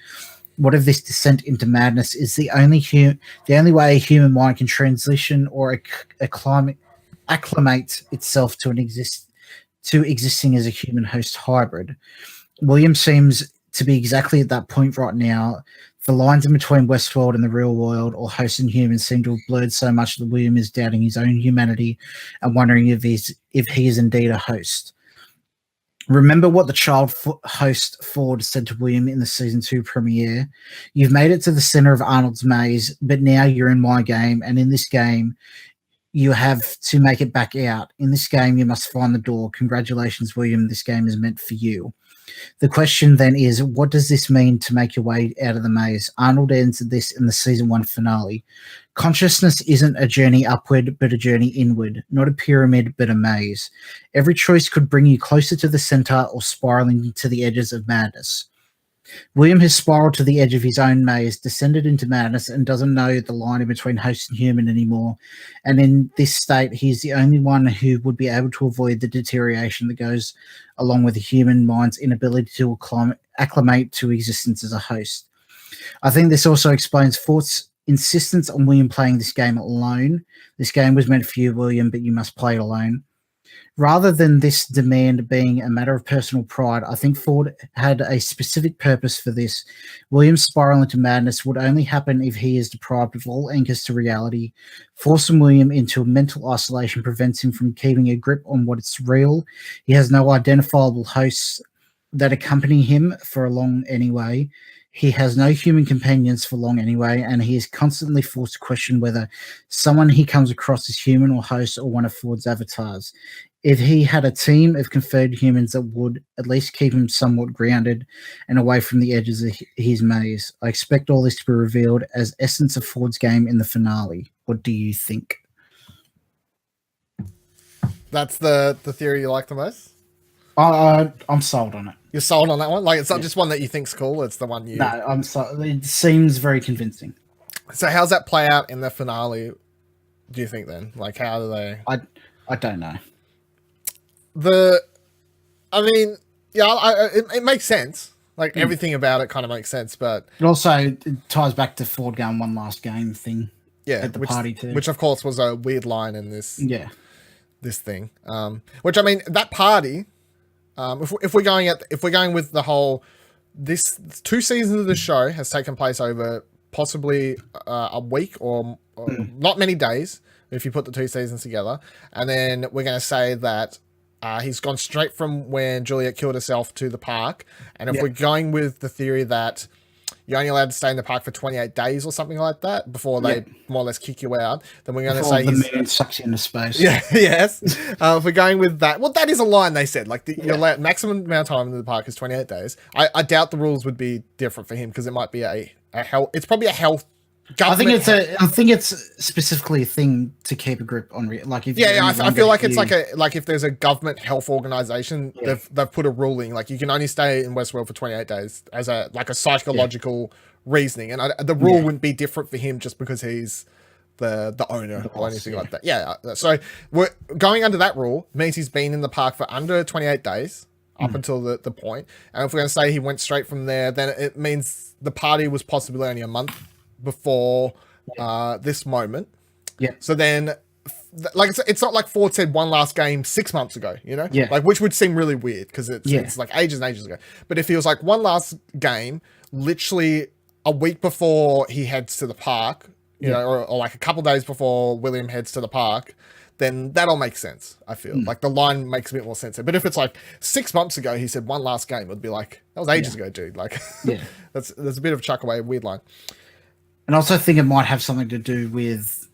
What if this descent into madness is the only way a human mind can transition or acclimate itself to existing as a human host hybrid? William seems to be exactly at that point right now. The lines in between Westworld and the real world, or host and human, seem to have blurred so much that William is doubting his own humanity and wondering if he is indeed a host. Remember what the child host Ford said to William in the season 2 premiere? You've made it to the center of Arnold's maze, but now you're in my game, and in this game, you have to make it back out. In this game, you must find the door. Congratulations, William. This game is meant for you. The question then is, what does this mean to make your way out of the maze? Arnold answered this in the season 1 finale. Consciousness isn't a journey upward, but a journey inward, not a pyramid, but a maze. Every choice could bring you closer to the center or spiraling to the edges of madness. William has spiraled to the edge of his own maze, descended into madness, and doesn't know the line in between host and human anymore. And in this state, he's the only one who would be able to avoid the deterioration that goes along with the human mind's inability to acclimate to existence as a host. I think this also explains Fort's insistence on William playing this game alone. This game was meant for you, William, but you must play it alone. Rather than this demand being a matter of personal pride, I think Ford had a specific purpose for this. William's spiral into madness would only happen if he is deprived of all anchors to reality. Forcing William into a mental isolation prevents him from keeping a grip on what is real. He has no identifiable hosts that accompany him for long anyway. He has no human companions for long anyway, and he is constantly forced to question whether someone he comes across is human or host or one of Ford's avatars. If he had a team of conferred humans that would at least keep him somewhat grounded and away from the edges of his maze, I expect all this to be revealed as essence of Ford's game in the finale. What do you think? That's the theory you like the most? I'm sold on it. You're sold on that one? Like, it's not just one that you think's cool, it's the one you... No, I'm sold. It seems very convincing. So how's that play out in the finale, do you think, then? Like, how do they... I don't know. It makes sense. Like, everything about it kind of makes sense, but... It also ties back to Ford going one last game thing at the party, too. Which, of course, was a weird line in this... Yeah. This thing. Which, I mean, that party... if we're going with the whole, this 2 seasons of the show has taken place over possibly a week or not many days if you put the 2 seasons together, and then we're going to say that he's gone straight from when Juliet killed herself to the park, and if we're going with the theory that you're only allowed to stay in the park for 28 days or something like that before they more or less kick you out, then we're going to say the moon sucks you into space. Yeah, yes. If we're going with that, well, that is a line they said. Like, your maximum amount of time in the park is 28 days. I doubt the rules would be different for him because it might be a health. It's probably a health. I think it's specifically a thing to keep a grip on. Like, if I feel like it's like if there's a government health organization, they've put a ruling like you can only stay in Westworld for 28 days as a psychological reasoning, and the rule wouldn't be different for him just because he's the owner or anything like that. Yeah, so we're going under that rule means he's been in the park for under 28 days up until the point, and if we're going to say he went straight from there, then it means the party was possibly only a month before this moment. So then like it's not like Ford said one last game 6 months ago, you know? Like, which would seem really weird because it's like ages and ages ago. But if he was like one last game literally a week before he heads to the park, you know, or like a couple days before William heads to the park, then that all makes sense. I feel like the line makes a bit more sense. But if it's like 6 months ago he said one last game, it would be like, that was ages ago, dude. Like, that's a bit of a chuck away, weird line. And I also think it might have something to do with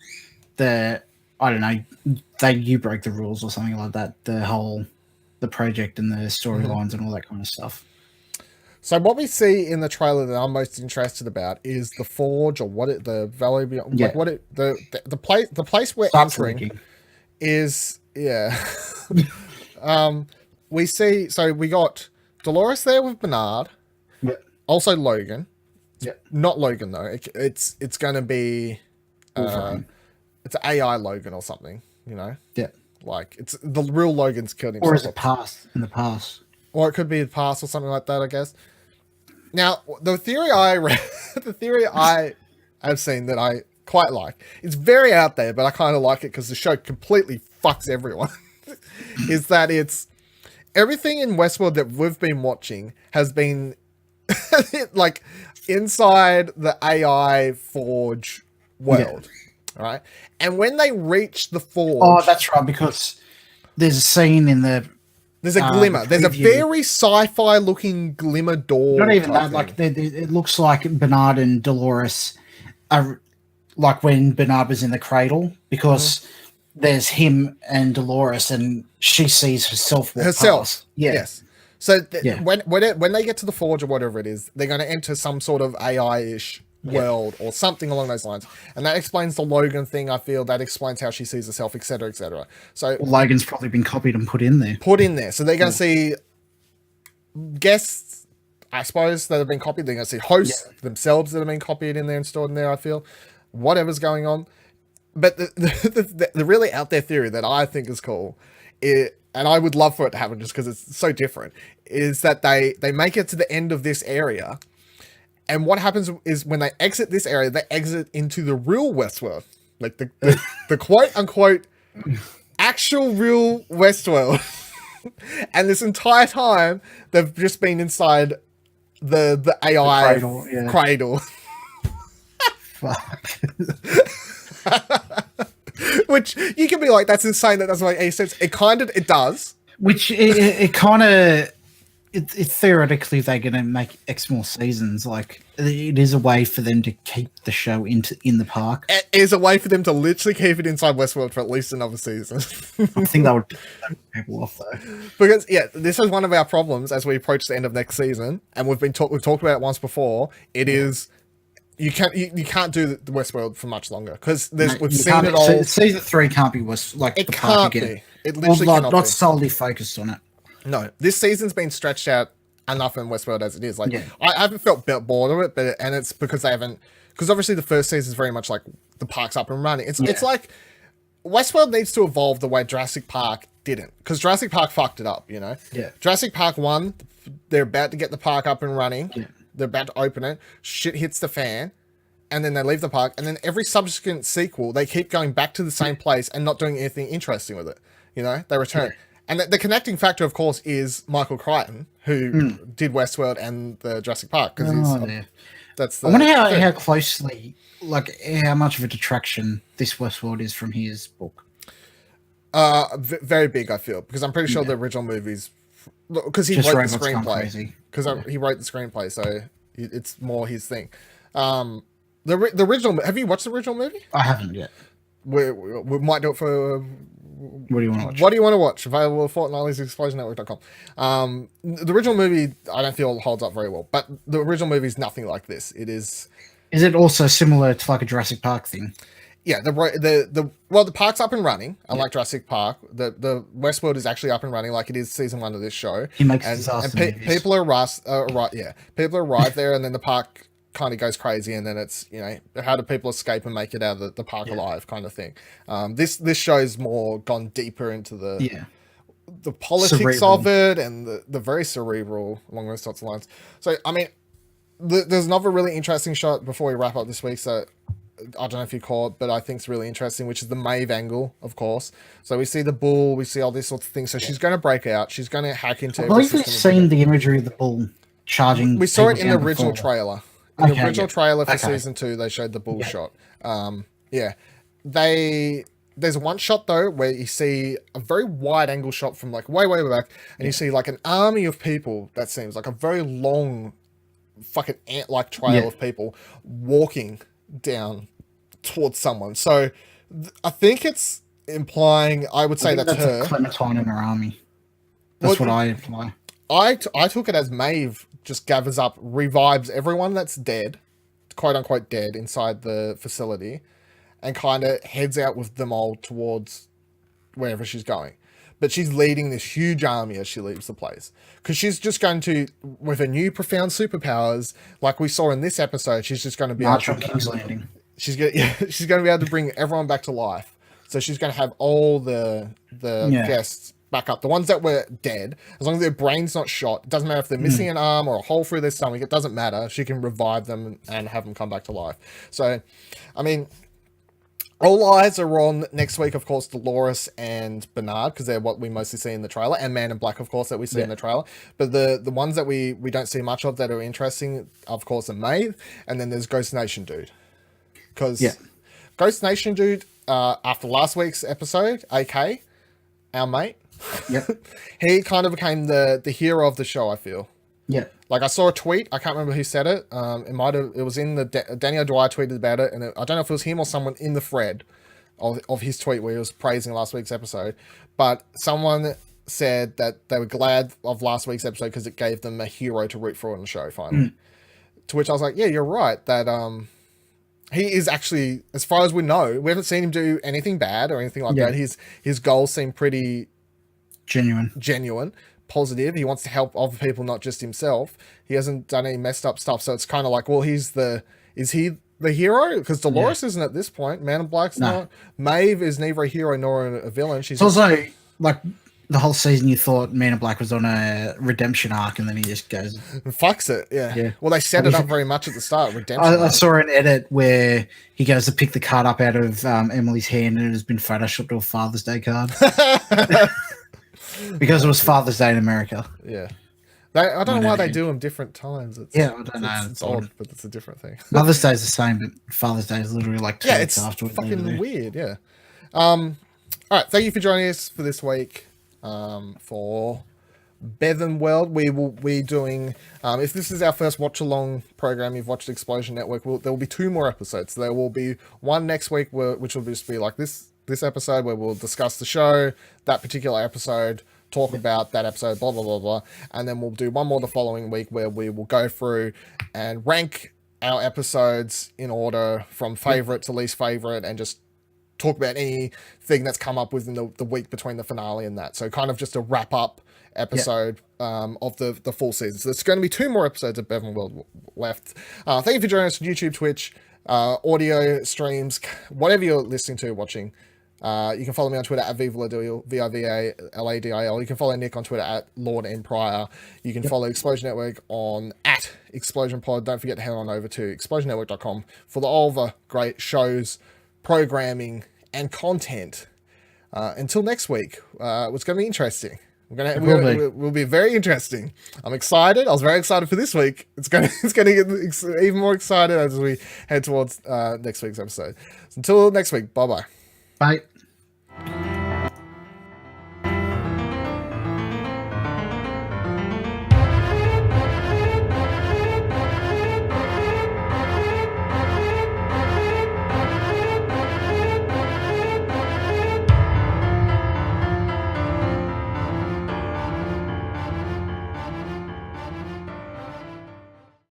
the, I don't know, you broke the rules or something like that. The project and the storylines and all that kind of stuff. So what we see in the trailer that I'm most interested about is the forge, or the valley beyond. Like the place we're entering is we see. So we got Dolores there with Bernard. Also Logan. Not Logan though. It's going to be it's AI Logan or something, you know? Like it's the real Logan's killed himself. Or is it in the past? Or it could be the past or something like that, I guess. Now, the theory I read, the theory I have seen that I quite like, it's very out there, but I kind of like it because the show completely fucks everyone, is that it's everything in Westworld that we've been watching has been like inside the AI Forge world, right? And when they reach the Forge... Oh, that's right, because there's a scene in the... There's a glimmer. There's a very sci-fi looking glimmer door. Not even that. Like it looks like Bernard and Dolores are like when Bernard was in the cradle, because there's him and Dolores, and she sees herself. Yes. So Yeah. when they get to the Forge or whatever it is, they're going to enter some sort of AI-ish world or something along those lines, and that explains the Logan thing. I feel that explains how she sees herself, etc., etc. So Well, Logan's probably been copied and put in there. So they're going to see guests, I suppose, that have been copied. They're going to see hosts themselves that have been copied in there and stored in there. I feel whatever's going on. But the really out there theory that I think is cool, and I would love for it to happen just because it's so different, is that they make it to the end of this area, and what happens is when they exit this area, they exit into the real Westworld, like the quote unquote actual real Westworld, and this entire time they've just been inside the AI cradle. Fuck. Which you can be like, that's insane. That doesn't make any sense. It does. Which it kind of, it theoretically they're going to make X more seasons. Like it is a way for them to keep the show in the park. It is a way for them to literally keep it inside Westworld for at least another season. I think that would piss people off though. Because this is one of our problems as we approach the end of next season, and we've talked about it once before. It is. You can't do the Westworld for much longer because we've seen it all. Season 3 can't be It can't be. It literally cannot not be. solely focused on it. No, this season's been stretched out enough in Westworld as it is. Like I haven't felt bored of it, and it's because they haven't. Because obviously the first season is very much like the park's up and running. It's like Westworld needs to evolve the way Jurassic Park didn't, because Jurassic Park fucked it up. You know. Yeah. Jurassic Park 1, they're about to get the park up and running. Yeah. They're about to open it. Shit hits the fan, and then they leave the park. And then every subsequent sequel, they keep going back to the same place and not doing anything interesting with it. You know, they return. And the connecting factor, of course, is Michael Crichton, who did Westworld and the Jurassic Park. Because I wonder how closely, like, how much of a detraction this Westworld is from his book. Very big, I feel, because I'm pretty sure the original movies, because he wrote the screenplay. Because he wrote the screenplay, so it's more his thing. The original. Have you watched the original movie? I haven't yet. We might do it for. What do you want to watch? What do you want to watch? Available at Fortnightly's ExplosionNetwork.com. The original movie, I don't feel holds up very well, but the original movie is nothing like this. It is. Is it also similar to like a Jurassic Park thing? Yeah, the park's up and running. Unlike Jurassic Park, the Westworld is actually up and running, like it is season 1 of this show. He makes disaster movies. People arrive there, and then the park kind of goes crazy, and then it's, you know, how do people escape and make it out of the park alive, kind of thing. This show's more gone deeper into the politics of it, and the very cerebral along those sorts of lines. So I mean, there's another really interesting shot before we wrap up this week. So I don't know if you call it, but I think it's really interesting, which is the Maeve angle, of course. So we see the bull, we see all these sorts of things. So she's going to break out. She's going to hack into. I believe we've seen the imagery of the bull charging. We saw it in the original trailer. In the original trailer for season 2, they showed the bull shot. There's one shot though where you see a very wide angle shot from like way back, and you see like an army of people that seems like a very long, fucking ant-like trail of people walking down towards someone. So I think it's implying. I would say that's her. Clementine and her army. That's what I imply. I took it as Maeve just gathers up, revives everyone that's dead, quote unquote dead, inside the facility, and kind of heads out with them all towards wherever she's going. But she's leading this huge army as she leaves the place, because she's just going to, with her new profound superpowers, like we saw in this episode, she's just going to be able to King's Landing. She's going to be able to bring everyone back to life. So she's going to have all the guests back up, the ones that were dead, as long as their brain's not shot. It doesn't matter if they're missing an arm or a hole through their stomach. It doesn't matter. She can revive them and have them come back to life. So, I mean, all eyes are on next week, of course, Dolores and Bernard, because they're what we mostly see in the trailer, and Man in Black, of course, that we see in the trailer. But the ones that we don't see much of that are interesting, of course, are Maeve, and then there's Ghost Nation Dude. Because Ghost Nation Dude, after last week's episode, AK, our mate, he kind of became the hero of the show, I feel. Yeah. Like I saw a tweet, I can't remember who said it. It was in the Daniel Dwyer tweeted about it, and I don't know if it was him or someone in the thread of his tweet where he was praising last week's episode. But someone said that they were glad of last week's episode because it gave them a hero to root for on the show finally. To which I was like, yeah, you're right. That he is actually, as far as we know, we haven't seen him do anything bad or anything like that. His goals seem pretty genuine, positive. He wants to help other people, not just himself. He hasn't done any messed up stuff. So it's kind of like, well, is he the hero? Because Dolores isn't at this point. Man in Black's not. Maeve is neither a hero nor a villain. She's also like the whole season you thought Man in Black was on a redemption arc, and then he just goes and fucks it. Yeah. Well, they set it up very much at the start. Redemption. I saw an edit where he goes to pick the card up out of Emily's hand, and it has been photoshopped to a Father's Day card because it was Father's Day in America. Yeah. I don't know why they do them different times. I don't know. It's odd, but it's a different thing. Mother's Day is the same, but Father's Day is literally like 2 weeks afterwards. It's fucking weird, yeah. All right, thank you for joining us for this week for BevanWorld. We will be doing, if this is our first watch-along program, you've watched Explosion Network, there will be 2 more episodes. There will be one next week, which will just be like this episode, where we'll discuss the show, that particular episode, talk about that episode, blah, blah, blah, blah. And then we'll do one more the following week where we will go through and rank our episodes in order from favorite to least favorite and just talk about anything that's come up within the week between the finale and that. So kind of just a wrap up episode of the full season. So there's going to be 2 more episodes of BevanWorld left. Thank you for joining us on YouTube, Twitch, audio streams, whatever you're listening to, watching. You can follow me on Twitter at VivaLadil, VivaLadil. You can follow Nick on Twitter at Lord Empire. You can follow Explosion Network on at Explosion Pod. Don't forget to head on over to explosionnetwork.com for all the great shows, programming, and content. Until next week, it's going to be interesting. Will be very interesting. I'm excited. I was very excited for this week. It's going to get even more excited as we head towards next week's episode. So until next week, bye. Bye.